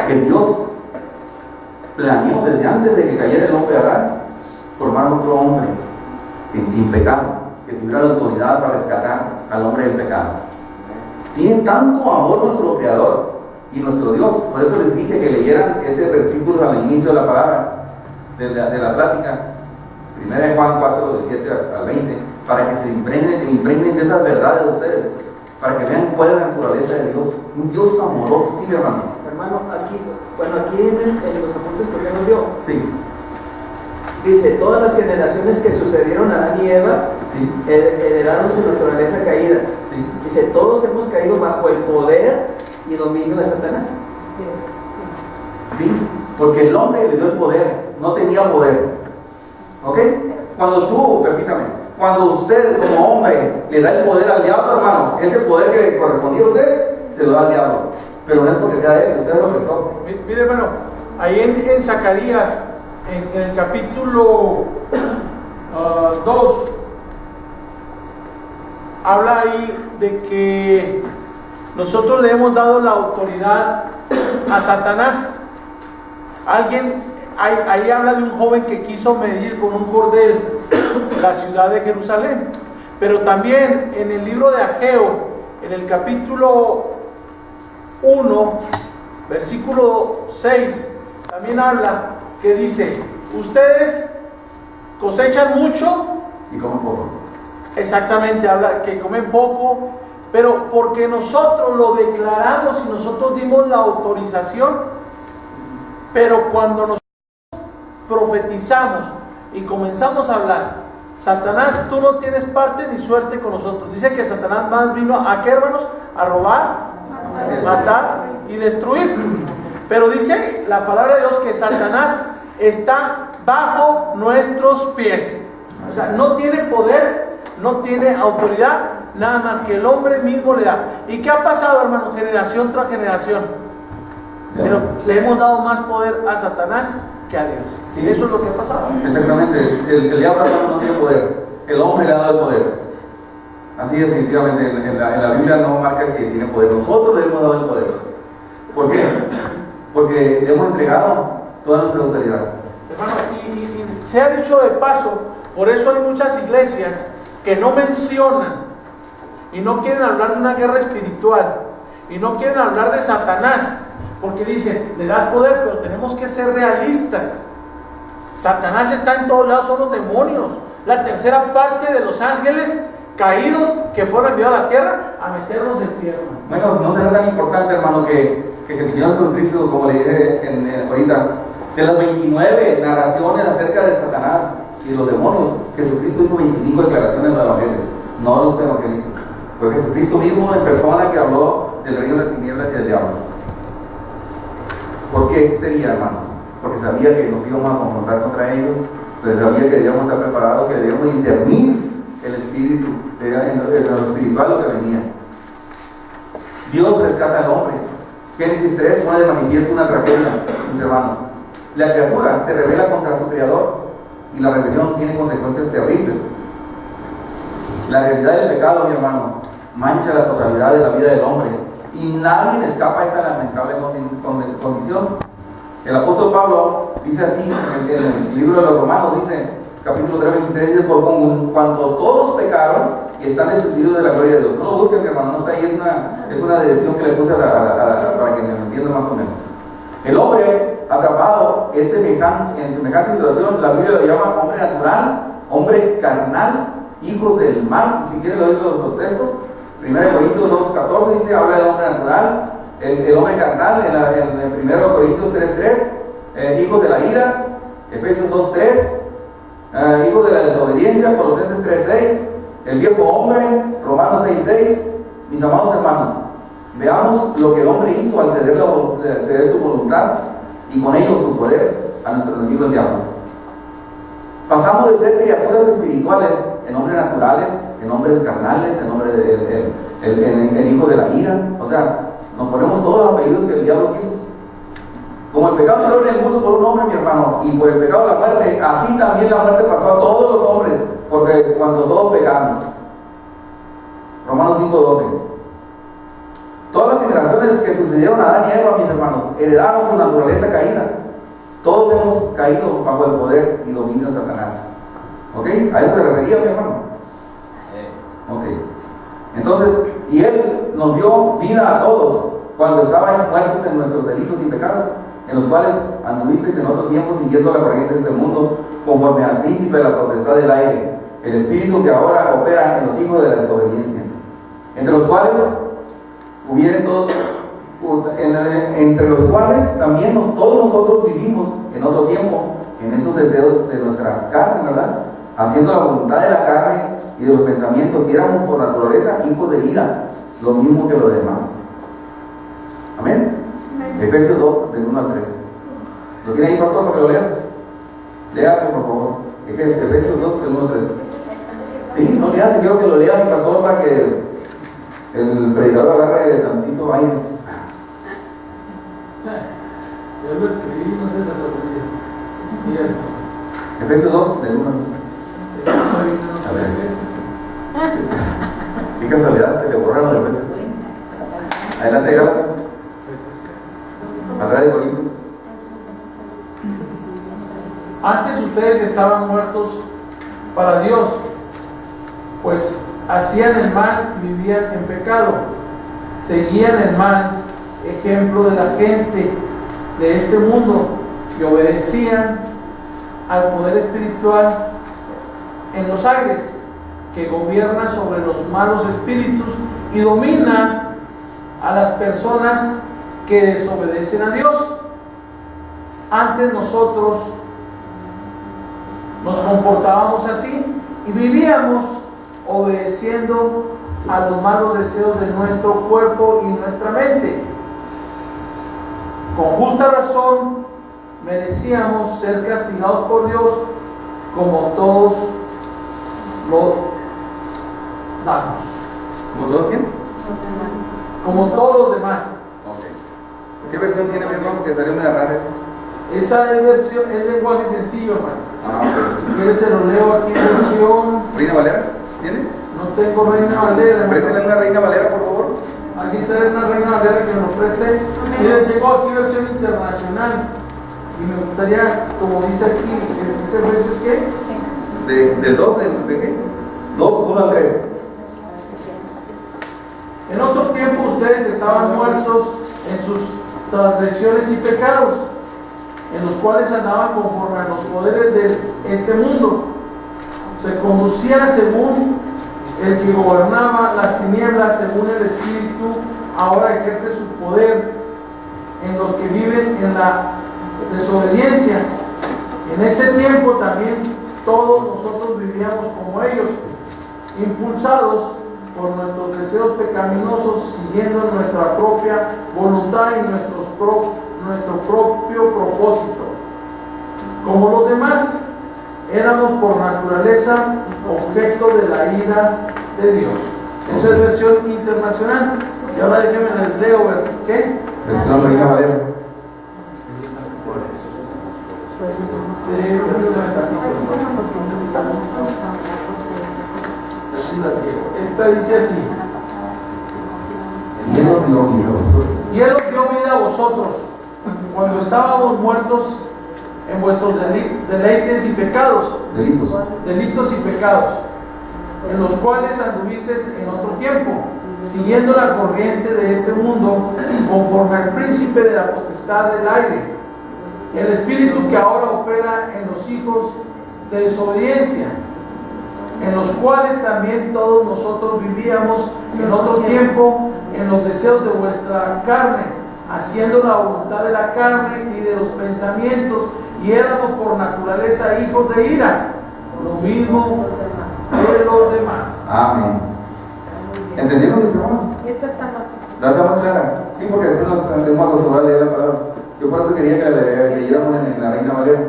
que Dios planeó desde antes de que cayera el hombre Adán formar otro hombre sin pecado, que tuviera la autoridad para rescatar al hombre del pecado. Tiene tanto amor nuestro Creador y nuestro Dios. Por eso les dije que leyeran ese versículo al inicio de la palabra, de la plática, 1 Juan 4, del 7 al 20, para que se impregnen de esas verdades de ustedes, para que vean cuál es la naturaleza de Dios. Un Dios amoroso, ¿sí, mi hermano? Hermano, aquí en los apuntes que usted nos dio, Sí. dice, todas las generaciones que sucedieron a Adán y Eva Sí. heredaron su naturaleza caída. Sí. Dice, todos hemos caído bajo el poder y dominio de Satanás. Sí, porque el hombre le dio el poder, no tenía poder. ¿Ok? Cuando tú, permítame, cuando usted como hombre le da el poder al diablo, hermano, ese poder que le correspondía a usted, se lo da al diablo. Pero no es porque sea de él, usted lo prestó. Mire, hermano, ahí en Zacarías, en el capítulo 2, habla ahí de que nosotros le hemos dado la autoridad a Satanás. Ahí habla de un joven que quiso medir con un cordel la ciudad de Jerusalén. Pero también en el libro de Ageo, en el capítulo 1, versículo 6, también habla que dice, ustedes cosechan mucho, Y como poco. exactamente, habla que comen poco, pero porque nosotros lo declaramos y nosotros dimos la autorización, pero cuando nosotros profetizamos y comenzamos a hablar, Satanás, tú no tienes parte ni suerte con nosotros. Dice que Satanás más vino a qué, hermanos, a robar, matar y destruir. Pero dice la palabra de Dios que Satanás está bajo nuestros pies. O sea, no tiene poder, no tiene autoridad, nada más que el hombre mismo le da. ¿Y qué ha pasado, hermano? Generación tras generación. Pero le hemos dado más poder a Satanás que a Dios. Sí. Eso es lo que ha pasado. Exactamente, el diablo, hermano, no tiene poder, el hombre le ha dado el poder. Así definitivamente, en la Biblia no marca que tiene poder, nosotros le hemos dado el poder. ¿Por qué? Porque le hemos entregado toda nuestra autoridad. Hermano, y se ha dicho de paso, por eso hay muchas iglesias que no mencionan y no quieren hablar de una guerra espiritual y no quieren hablar de Satanás, porque dicen, le das poder, pero tenemos que ser realistas. Satanás está en todos lados, son los demonios, la tercera parte de los ángeles caídos que fueron enviados a la tierra a meterlos en tierra. Bueno, no será tan importante, hermano, que el Señor Jesucristo, como le dije ahorita, de las 29 narraciones acerca de Satanás y de los demonios, Jesucristo hizo 25 declaraciones en los evangelios, no los evangelistas. Fue Jesucristo mismo en persona que habló del reino de las tinieblas y del diablo. ¿Por qué sería, hermanos? Porque sabía que nos íbamos a confrontar contra ellos, pero sabía que debíamos estar preparados, que debíamos discernir el espíritu, en lo espiritual lo que venía. Dios rescata al hombre. Génesis 3 pone de manifiesto una tragedia, mis hermanos. La criatura se rebela contra su creador y la rebelión tiene consecuencias terribles. La realidad del pecado, mi hermano, mancha la totalidad de la vida del hombre y nadie escapa a esta lamentable condición. El apóstol Pablo dice así en el libro de los Romanos, dice, capítulo 3, 23, dice, por cuanto todos pecaron y están destituidos de la gloria de Dios. No lo busquen, mi hermano, no sé, ahí es una decisión que le puse para que me entiendan más o menos. El hombre atrapado es en semejante situación, la Biblia lo llama hombre natural, hombre carnal, hijos del mal. Y si quieren lo digo los textos, 1 Corintios 2:14 dice, habla del hombre natural, el hombre carnal, en 1 Corintios 3:3, hijos de la ira, Efesios 2:3, hijos de la desobediencia, Colosenses 3:6, el viejo hombre, Romanos 6:6. Mis amados hermanos, veamos lo que el hombre hizo al ceder su voluntad y con ello su poder a nuestro enemigo el diablo. Pasamos de ser criaturas espirituales en hombres naturales, en hombres carnales, en hijos de la ira. O sea, nos ponemos todos los apellidos que el diablo quiso. Como el pecado entró en el mundo por un hombre, mi hermano, y por el pecado la muerte, así también la muerte pasó a todos los hombres, porque cuando todos pecamos. Romanos 5:12. Todas las generaciones que sucedieron a Adán y Eva, mis hermanos, heredaron su naturaleza caída. Todos hemos caído bajo el poder y dominio de Satanás. ¿Ok? A eso se refería, mi hermano. Ok. Entonces, y Él nos dio vida a todos cuando estabais muertos en nuestros delitos y pecados, en los cuales anduvisteis en otro tiempo siguiendo la corriente de este mundo, conforme al príncipe de la potestad del aire, el espíritu que ahora opera en los hijos de la desobediencia, entre los cuales hubieran todos, entre los cuales también todos nosotros vivimos en otro tiempo, en esos deseos de nuestra carne, ¿verdad? Haciendo la voluntad de la carne y de los pensamientos, y éramos por naturaleza hijos de ira, lo mismo que los demás. Amén. Efesios 2, del 1 al 3. ¿Lo tiene ahí, pastor, para que lo lea? Léalo, por favor. Efesios 2, del 1 al 3. Sí, no lea, si quiero que lo lea mi pastor para que el predicador agarre tantito aire. Yo lo escribí, no sé la sorpresa. Efesios 2, del 1 al 3. A ver. Qué casualidad, se le borraron de Efesios. Adelante, Gálatas. Atrás de Corintios. Antes ustedes estaban muertos para Dios, pues hacían el mal y vivían en pecado. Seguían el mal, ejemplo de la gente de este mundo, que obedecían al poder espiritual en los aires, que gobierna sobre los malos espíritus y domina a las personas que desobedecen a Dios. Antes nosotros nos comportábamos así y vivíamos obedeciendo a los malos deseos de nuestro cuerpo y nuestra mente. Con justa razón merecíamos ser castigados por Dios como todos los damos. ¿Como todos quién? Como todos los demás. Ok. ¿Qué versión tiene, mi hermano? Que salió medio rara. Esa es versión, es lenguaje sencillo, hermano. Ok. Si quieres se lo leo aquí en versión. ¿Reina Valera? ¿Tiene? No tengo Reina Valera, hermano. Préstale una Reina Valera, por favor. Aquí trae una Reina Valera que nos preste. Mire, tengo aquí versión internacional. Y me gustaría, como dice aquí, ¿ese verso es qué? ¿Del 2? ¿De qué? 2, 1 al 3. En otro tiempo ustedes estaban muertos en sus transgresiones y pecados, en los cuales andaban conforme a los poderes de este mundo. Se conducían según el que gobernaba las tinieblas, según el Espíritu, ahora ejerce su poder en los que viven en la desobediencia. En este tiempo también todos nosotros vivíamos como ellos, impulsados por nuestros deseos pecaminosos, siguiendo nuestra propia voluntad y nuestro propio propósito. Como los demás, éramos por naturaleza objeto de la ira de Dios. Esa es versión internacional. Y ahora déjenme les leo, ¿qué? Versión Reina Valera. Esta dice así: Y Él nos dio vida a vosotros. y Él os dio vida a vosotros cuando estábamos muertos en vuestros deleites y pecados, delitos y pecados, en los cuales anduvisteis en otro tiempo, siguiendo la corriente de este mundo, conforme al príncipe de la potestad del aire, el espíritu que ahora opera en los hijos de desobediencia, en los cuales también todos nosotros vivíamos en otro tiempo en los deseos de vuestra carne, haciendo la voluntad de la carne y de los pensamientos, y éramos por naturaleza hijos de ira, lo mismo que los demás. Amén. ¿Entendieron, mis hermanos? Esta está más. ¿La está más clara? Sí, porque así nos hemos acostumbrado a leer la palabra. Yo por eso quería que la leyéramos en la Reina Valera.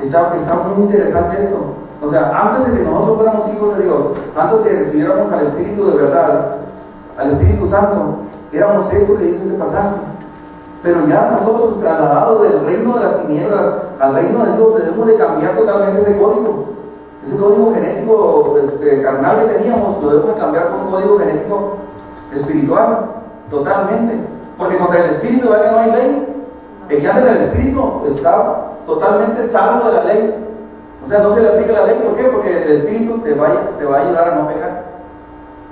Está muy interesante esto. O sea, antes de que nosotros fuéramos hijos de Dios, antes de que recibiéramos al Espíritu de verdad, al Espíritu Santo, éramos esto que dice este pasaje. Pero ya nosotros, trasladados del reino de las tinieblas al reino de Dios, debemos de cambiar totalmente ese código. Ese código genético carnal que teníamos, lo debemos de cambiar por un código genético espiritual, totalmente. Porque contra el espíritu, ¿verdad que no hay ley? El que anda en el espíritu está totalmente salvo de la ley. O sea, no se le aplica la ley. ¿Por qué? Porque el espíritu te va a ayudar a no pecar.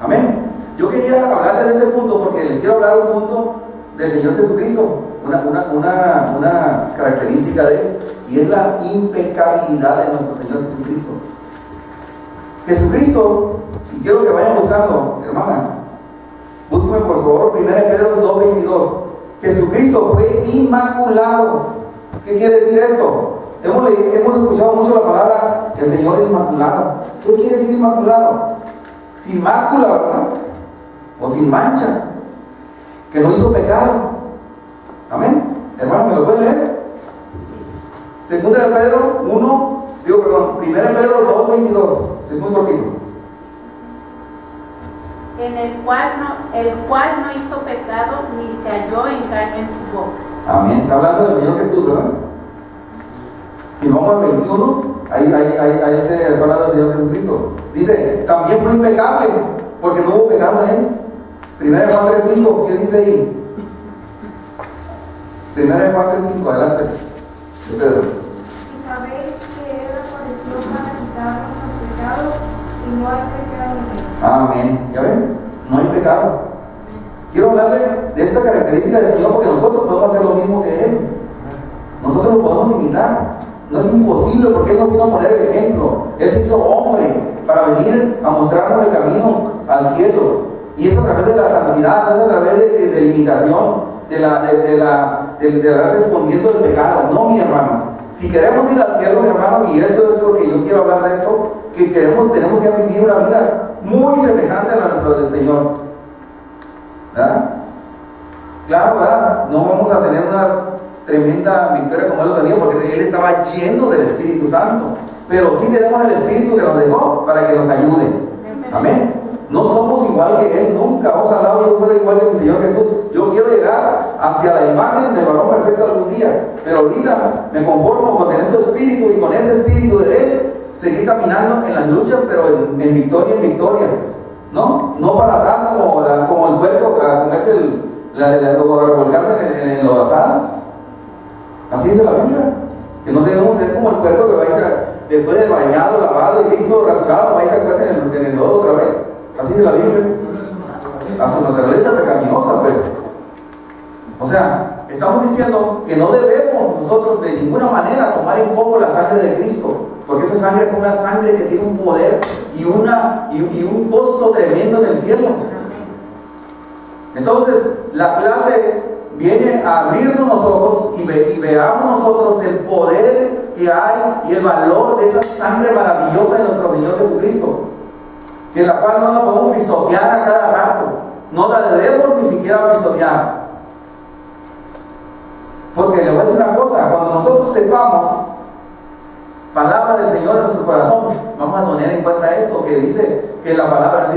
Amén. Yo quería hablarles de este punto porque les quiero hablar un punto del Señor Jesucristo, una característica de Él, y es la impecabilidad de nuestro Señor Jesucristo. Jesucristo, y quiero que vayan buscando, hermana, búsquenme por favor, 1 Pedro 2:22. Jesucristo fue inmaculado. ¿Qué quiere decir esto? Hemos escuchado mucho la palabra el Señor inmaculado. ¿Qué quiere decir inmaculado? Sin mácula, ¿verdad? O sin mancha, que no hizo pecado. Amén. Hermano, ¿me lo pueden leer? Segunda de Pedro 1 Pedro 2:22. Es muy cortito. En el cual no hizo pecado ni se halló engaño en su boca. Amén. Está hablando del Señor Jesús, ¿verdad? Si vamos al 21, ahí está hablando del Señor Jesucristo. Dice, también fue impecable, porque no hubo pecado en Él. 1 Juan 3:5, ¿qué dice ahí? 1 Juan 3:5, adelante. Pedro. Y sabéis que Él apareció para quitar nuestros pecados y no hay pecado en Él. Amén. ¿Ya ven? No hay pecado. Quiero hablarle de esta característica del Señor porque nosotros podemos hacer lo mismo que Él. Nosotros lo podemos imitar. No es imposible porque Él nos vino a poner el ejemplo. Él se hizo hombre para venir a mostrarnos el camino al cielo. Y es a través de la santidad, no es a través de la imitación, de la respondiendo del pecado. No, mi hermano. Si queremos ir al cielo, mi hermano, y esto es lo que yo quiero hablar de esto, que tenemos que vivir una vida muy semejante a la nuestra del Señor. ¿Verdad? Claro, ¿verdad? No vamos a tener una tremenda victoria como Él lo tenía, porque Él estaba lleno del Espíritu Santo. Pero sí tenemos el Espíritu que nos dejó para que nos ayude. Amén. No somos igual que Él, nunca. Ojalá yo fuera igual que mi Señor Jesús. Yo quiero llegar hacia la imagen del varón perfecto algún día. Pero ahorita me conformo con tener su Espíritu y con ese Espíritu de Él seguir caminando en las luchas, pero en victoria en victoria. No para atrás como el puerco a comerse o a revolcarse en el lodazal. Así dice la Biblia. Que no debemos ser como el puerco que va a ir después del bañado, lavado y listo, rasurado, va a irse a comerse en el lodo otra vez. Así dice la Biblia. A su naturaleza pecaminosa, pues. O sea, estamos diciendo que no debemos nosotros de ninguna manera tomar en poco la sangre de Cristo, porque esa sangre es una sangre que tiene un poder y un costo tremendo en el cielo. Entonces, la clase viene a abrirnos los ojos y veamos nosotros el poder que hay y el valor de esa sangre maravillosa de nuestro Señor Jesucristo, que la cual no la podemos pisotear a cada rato, no la debemos ni siquiera pisotear. Porque le voy a decir una cosa, cuando nosotros sepamos palabra del Señor en nuestro corazón, vamos a tener en cuenta esto, que dice la palabra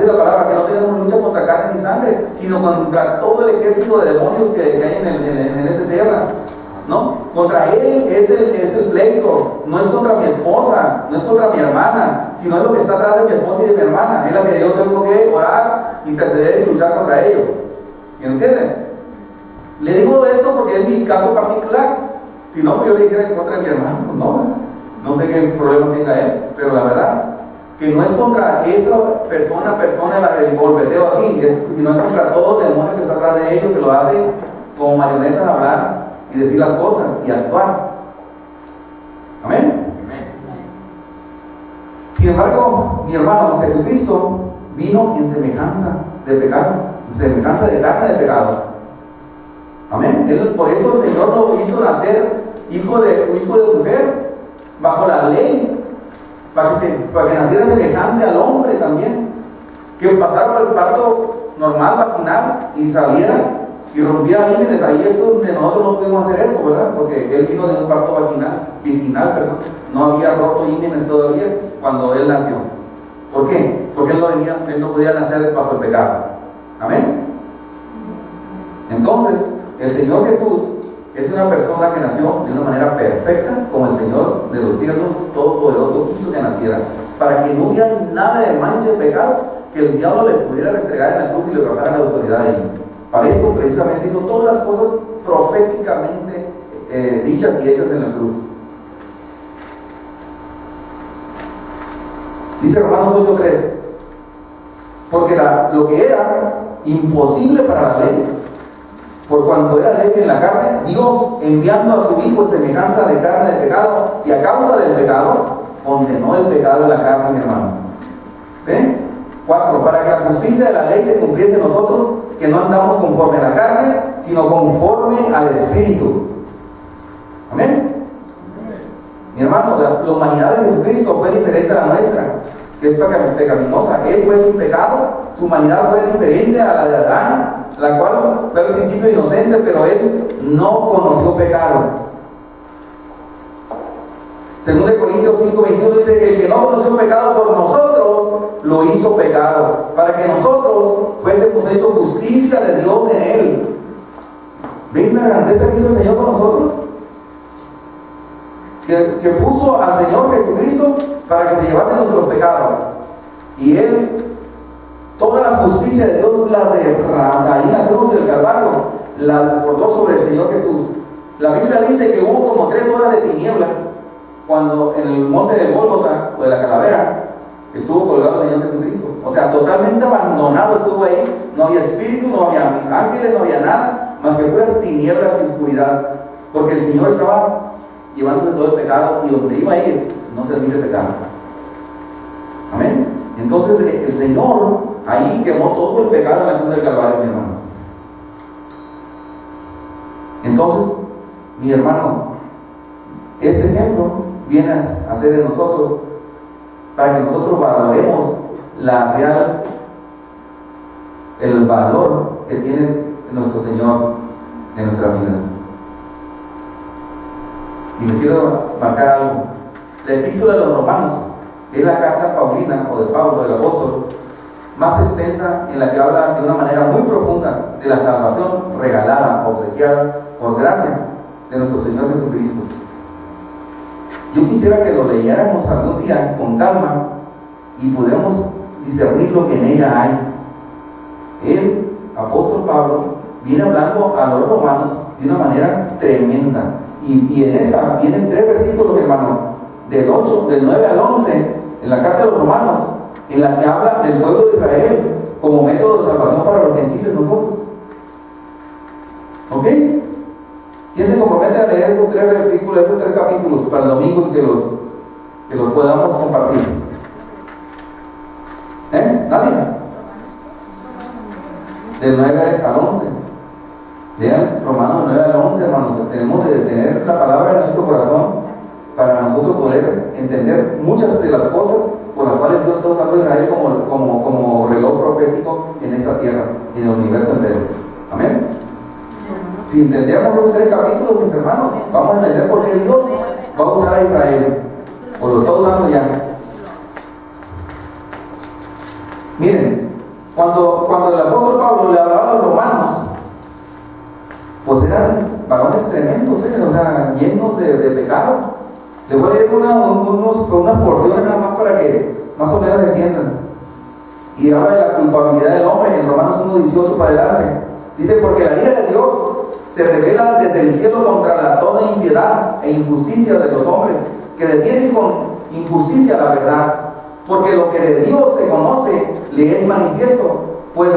que no tenemos lucha contra carne ni sangre, sino contra todo el ejército de demonios que hay en esa tierra, ¿no? Contra Él es el pleito, no es contra mi esposa, no es contra mi hermana, sino es lo que está atrás de mi esposa y de mi hermana, es la que yo tengo que orar, interceder y luchar contra ellos. ¿Me entienden? Le digo esto porque es mi caso particular. Si no, yo le dijera en contra de mi hermano, pues no sé qué problema tenga él, pero la verdad que no es contra esa persona el golpeteo aquí, sino es contra todo el demonio que está atrás de ellos, que lo hace como marionetas hablar y decir las cosas y actuar. Amén. Sin embargo, mi hermano Jesucristo vino en semejanza de pecado, semejanza de carne de pecado. Amén. Por eso el Señor lo hizo nacer hijo de mujer, bajo la ley, para que naciera semejante al hombre también, que pasara por el parto normal, vaginal, y saliera y rompiera límites. Ahí es donde nosotros no podemos hacer eso, ¿verdad? Porque Él vino de un parto virginal, perdón. No había roto límites todavía cuando Él nació. ¿Por qué? Porque Él no podía nacer bajo el pecado. Amén. Entonces, el Señor Jesús Es una persona que nació de una manera perfecta, como el Señor de los cielos todopoderoso quiso que naciera, para que no hubiera nada de mancha de pecado, que el diablo le pudiera restregar en la cruz y le bajara la autoridad ahí. Para eso precisamente hizo todas las cosas proféticamente dichas y hechas en la cruz. Dice Romanos 8:3, porque lo que era imposible para la ley, por cuanto era débil en la carne, Dios, enviando a su Hijo en semejanza de carne de pecado, y a causa del pecado, condenó el pecado en la carne, mi hermano. ¿Ven? 4, para que la justicia de la ley se cumpliese en nosotros, que no andamos conforme a la carne, sino conforme al Espíritu. Amén. Mi hermano, la humanidad de Jesucristo fue diferente a la nuestra, que es pecaminosa. Él fue sin pecado, su humanidad fue diferente a la de Adán, la cual fue al principio inocente, pero él no conoció pecado. Según de Corintios 5:21 dice que el que no conoció pecado por nosotros, lo hizo pecado, para que nosotros fuésemos hechos justicia de Dios en él. ¿Ven la grandeza que hizo el Señor con nosotros? Que puso al Señor Jesucristo para que se llevase nuestros pecados. Y Él, toda la justicia de Dios la derramó ahí en la cruz del Calvario, la desbordó sobre el Señor Jesús. La Biblia dice que hubo como 3 horas de tinieblas cuando en el monte de Gólgota o de la calavera estuvo colgado el Señor Jesucristo. O sea, totalmente abandonado estuvo ahí. No había espíritu, no había ángeles, no había nada, más que puras tinieblas y oscuridad. Porque el Señor estaba llevándose todo el pecado, y donde iba a ir no se admite pecado. Amén. Entonces el Señor ahí quemó todo el pecado en la cruz del Calvario, mi hermano. Entonces, mi hermano, ese ejemplo viene a ser en nosotros para que nosotros valoremos el valor que tiene nuestro Señor en nuestras vidas. Y les quiero marcar algo. La epístola de los Romanos es la carta paulina, o de Pablo, del apóstol, más extensa, en la que habla de una manera muy profunda de la salvación regalada, obsequiada por gracia de nuestro Señor Jesucristo. Yo quisiera que lo leyéramos algún día con calma y pudiéramos discernir lo que en ella hay. El apóstol Pablo viene hablando a los romanos de una manera tremenda. Y en esa vienen 3 versículos, hermano, del 9 al 11, en la carta de los romanos, en la que habla del pueblo de Israel como método de salvación para los gentiles, nosotros. ¿Ok? ¿Quién se compromete a leer esos 3 versículos, esos 3 capítulos para el domingo y que los podamos compartir? ¿Nadie? Del 9 al 11. Vean, Romanos 9 al 11, hermanos. Tenemos que tener la palabra en nuestro corazón para nosotros poder entender muchas de las cosas por las cuales Dios está usando a Israel como reloj profético en esta tierra y en el universo entero. Amén. Si entendemos esos 3 capítulos, mis hermanos, vamos a entender por qué Dios va a usar a Israel, o lo está usando ya. Miren, cuando el apóstol Pablo le hablaba a los romanos, pues eran varones tremendos, o sea, llenos de pecado. Les voy a leer unas porciones nada más para que más o menos entiendan. Y habla de la culpabilidad del hombre en Romanos 1:18 para adelante. Dice, porque la ira de Dios se revela desde el cielo contra toda impiedad e injusticia de los hombres, que detienen con injusticia la verdad. Porque lo que de Dios se conoce le es manifiesto, pues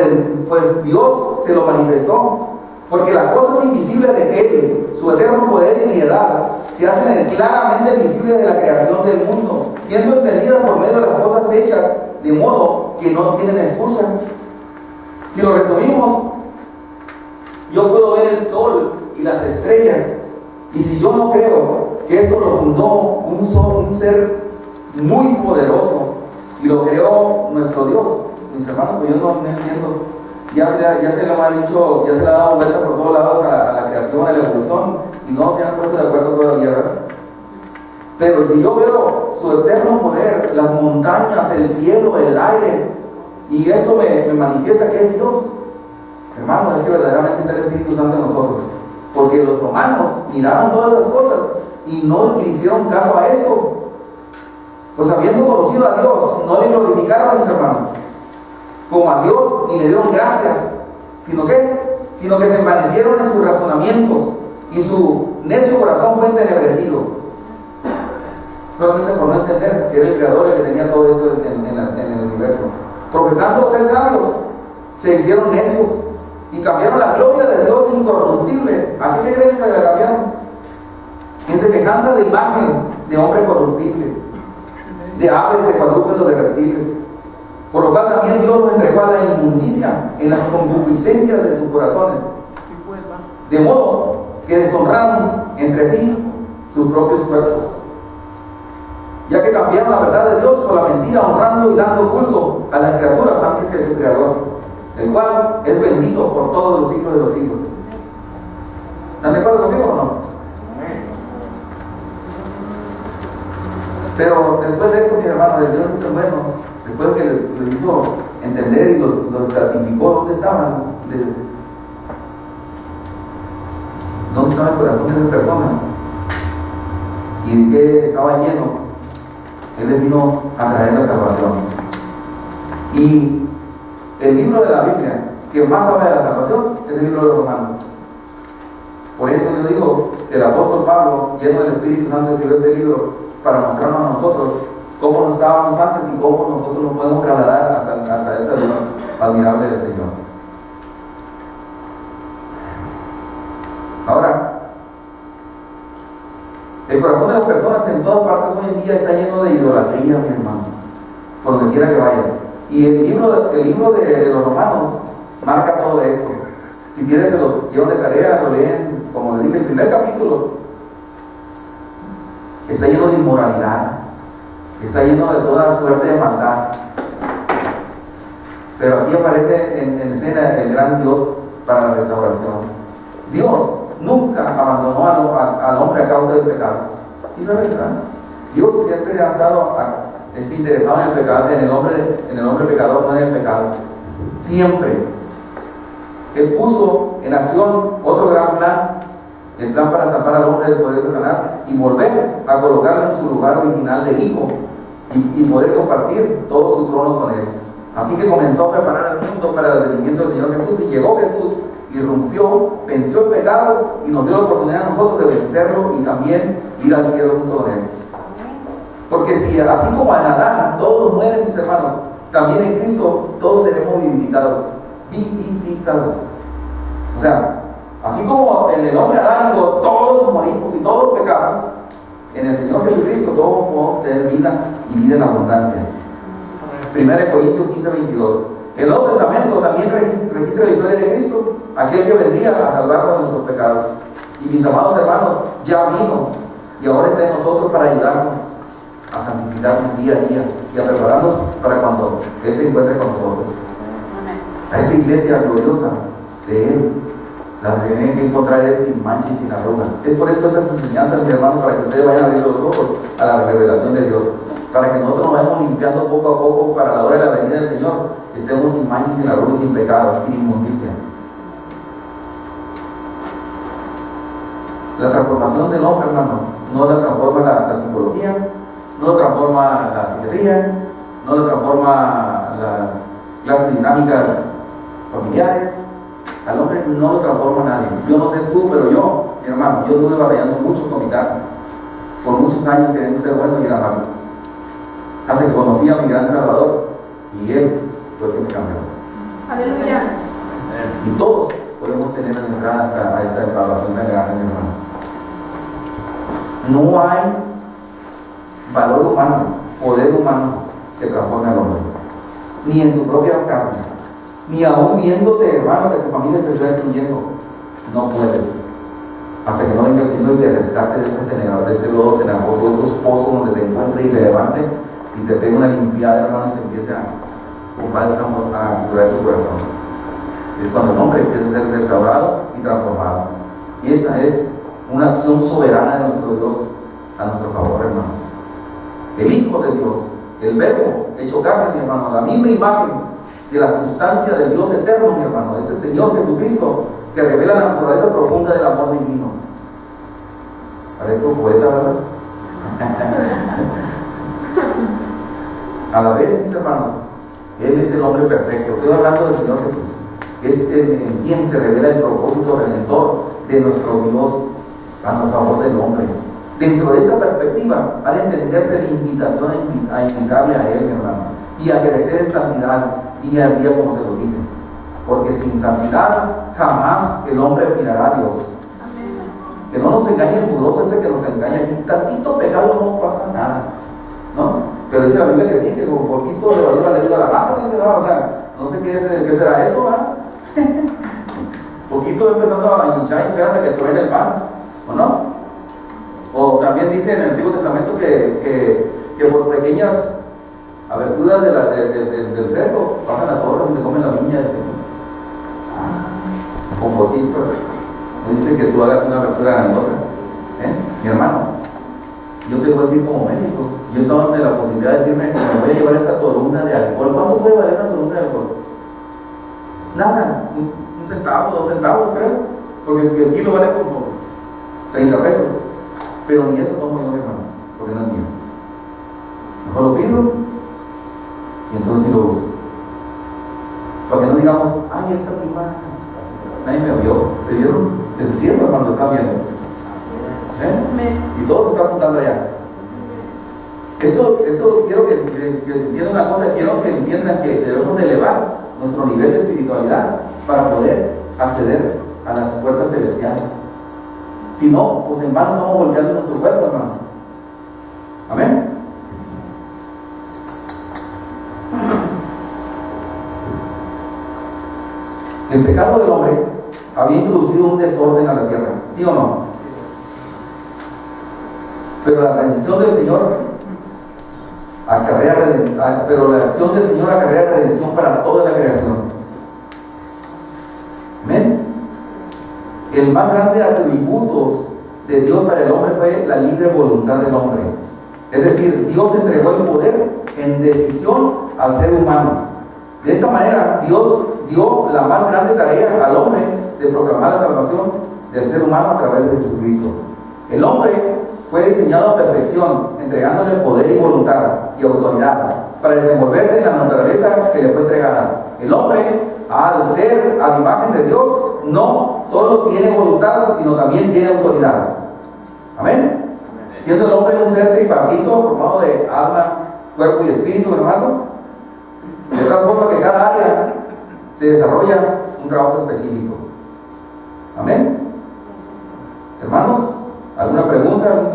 Dios se lo manifestó. Porque las cosas invisibles de Él, su eterno poder y piedad, se hacen claramente visibles de la creación del mundo, siendo entendidas por medio de las cosas hechas, de modo que no tienen excusa. Si lo resumimos, yo puedo ver el sol y las estrellas, y si yo no creo que eso lo fundó un ser muy poderoso y lo creó nuestro Dios, mis hermanos, pues yo no entiendo. Ya se le ha dicho, ya se le ha dado vuelta por todos lados a la creación, a la evolución, y no se han puesto de acuerdo todavía, ¿verdad? Pero si yo veo su eterno poder, las montañas, el cielo, el aire, y eso me manifiesta que es Dios, hermano, es que verdaderamente está el Espíritu Santo en nosotros. porque los romanos miraron todas esas cosas y no le hicieron caso a esto. Pues habiendo conocido a Dios, no le glorificaron, mis hermanos, como a Dios, ni le dieron gracias, sino que se envanecieron en sus razonamientos y su necio corazón fue entenebrecido. Solamente por no entender que era el creador el que tenía todo eso en el universo. Profesando ser sabios, se hicieron necios y cambiaron la gloria de Dios incorruptible. ¿A qué creen que la cambiaron? En semejanza de imagen de hombre corruptible, de aves, de cuadrúpedos, de reptiles. Por lo cual también Dios los entregó a la inmundicia en las concupiscencias de sus corazones, de modo que deshonraron entre sí sus propios cuerpos, ya que cambiaron la verdad de Dios por la mentira, honrando y dando culto a las criaturas antes que su Creador, el cual es bendito por todos los siglos de los siglos. ¿Están de acuerdo conmigo o no? Pero después de esto, mis hermanos, el Dios es tan bueno, después que les hizo entender y los gratificó dónde estaban, dónde estaba el corazón de esas personas y de qué estaba lleno, Él les vino a traer la salvación. Y el libro de la Biblia que más habla de la salvación es el libro de los Romanos. Por eso yo digo que el apóstol Pablo, lleno del Espíritu Santo, escribió este libro para mostrarnos a nosotros cómo nos estábamos antes y cómo nosotros nos podemos trasladar hasta esta luz admirable del Señor. Ahora, el corazón de las personas en todas partes hoy en día está lleno de idolatría, mi hermano, por donde quiera que vayas. Y el libro de los Romanos marca todo esto. Si quieres, se los llevan de tarea, lo leen, como les dije, el primer capítulo está lleno de inmoralidad, está lleno de toda suerte de maldad. Pero aquí aparece en escena el gran Dios para la restauración. Dios nunca abandonó al hombre a causa del pecado. ¿Y sabes, verdad? Dios siempre ha estado interesado en el pecado, en el hombre pecador, no en el pecado. Siempre. Él puso en acción otro gran plan, el plan para salvar al hombre del poder de Satanás y volver a colocarlo en su lugar original de hijo y poder compartir todo su trono con él. Así que comenzó a preparar al mundo para el advenimiento del Señor Jesús, y llegó Jesús, irrumpió, venció el pecado y nos dio la oportunidad a nosotros de vencerlo y también ir al cielo junto con él. Porque si así como en Adán todos mueren, mis hermanos, también en Cristo todos seremos vivificados. Vivificados. O sea, así como en el hombre adánico todos morimos y todos pecamos, en el Señor Jesucristo todos podemos tener vida y vida en abundancia. 1 Corintios 15:22. El Nuevo Testamento también registra la historia de Cristo, aquel que vendría a salvarnos de nuestros pecados. Y mis amados hermanos, ya vino y ahora está en nosotros para ayudarnos a santificarnos día a día y a prepararnos para cuando Él se encuentre con nosotros. A esta iglesia gloriosa de Él, la tienen que encontrar Él sin mancha y sin arruga. Es por eso estas enseñanzas, mi hermano, para que ustedes vayan abriendo los ojos a la revelación de Dios, para que nosotros nos vayamos limpiando poco a poco para la hora de la venida del Señor, estemos sin mancha y sin arruga y sin pecado, sin inmundicia. La transformación del hombre, hermano, no la transforma la psicología, no lo transforma la psiquiatría, no lo transforma las clases dinámicas familiares. Al hombre no lo transforma nadie. Yo no sé tú, pero yo, mi hermano, yo estuve batallando mucho con mi carne, por muchos años queriendo ser bueno y era malo, hasta que conocí a mi gran Salvador y Él fue el que me cambió. Aleluya. Y todos podemos tener la entrada a esta salvación tan grande, mi hermano. No hay valor humano, poder humano que transforme al hombre, ni en su propia carne, ni aún viéndote, hermano, que tu familia se está destruyendo. No puedes, hasta que no venga el Señor y te rescate de ese lodo cenagoso, de esos pozos donde te encuentre y te levante y te pegue una limpiada, hermano, y te empiece con bálsamo a curar tu corazón. Es cuando el hombre empieza a ser restaurado y transformado. Y esta es una acción soberana de nuestro Dios a nuestro favor, hermano. El Hijo de Dios, el Verbo hecho carne, mi hermano, la misma imagen de la sustancia del Dios eterno, mi hermano. Es el Señor Jesucristo que revela la naturaleza profunda del amor divino. Parezco poeta, ¿verdad? A la vez, mis hermanos, Él es el hombre perfecto. Estoy hablando del Señor Jesús. Es en quien se revela el propósito redentor de nuestro Dios a favor del hombre. Dentro de esta perspectiva, ha de entenderse la invitación a invitarle a Él, mi hermano, y a crecer en santidad día a día, como se lo dice. Porque sin santidad jamás el hombre mirará a Dios. Que no nos engañe el burloso ese que nos engaña. Y tantito pecado no pasa nada, ¿no? Pero dice la Biblia que sí, que con poquito de levadura le ayuda a la masa, dice, no, o sea, no sé qué será eso, ¿verdad? Poquito empezando a hinchar hasta que truene el pan, ¿o no? O también dice en el Antiguo Testamento que por pequeñas aberturas del cerco pasan las horas y se comen la viña del Señor. Con poquitos. No dice que tú hagas una abertura grandota, mi hermano. Yo te voy a decir como médico, yo estaba ante la posibilidad de decirme que me voy a llevar esta columna de alcohol. ¿Cuánto puede valer una columna de alcohol? Nada, un centavo, 2 centavos, creo, porque el kilo vale como 30 pesos. Pero ni eso tomo yo, mi hermano, porque no es mío. Mejor lo pido y entonces sí lo uso. Para que no digamos, ay, esta prima, nadie me vio. ¿Se vieron? El cielo cuando está viendo. Y todo se está apuntando allá. Esto quiero que entiendan una cosa, quiero que entiendan que debemos de elevar nuestro nivel de espiritualidad para poder acceder a las puertas celestiales. Si no, pues en vano estamos golpeando nuestro cuerpo, hermano. Amén. El pecado del hombre había introducido un desorden a la tierra, ¿sí o no? Pero la redención del Señor acarrea redención para toda la creación. Amén. El más grande atributo de Dios para el hombre fue la libre voluntad del hombre. Es decir, Dios entregó el poder en decisión al ser humano. De esta manera, Dios dio la más grande tarea al hombre de proclamar la salvación del ser humano a través de Jesucristo. El hombre fue diseñado a perfección, entregándole poder y voluntad y autoridad para desenvolverse en la naturaleza que le fue entregada. El hombre, al ser a la imagen de Dios, no solo tiene voluntad, sino también tiene autoridad. Amén. Siendo el hombre un ser tripartito, formado de alma, cuerpo y espíritu, hermano, de tal forma que cada área se desarrolla un trabajo específico. Amén. Hermanos, ¿alguna pregunta?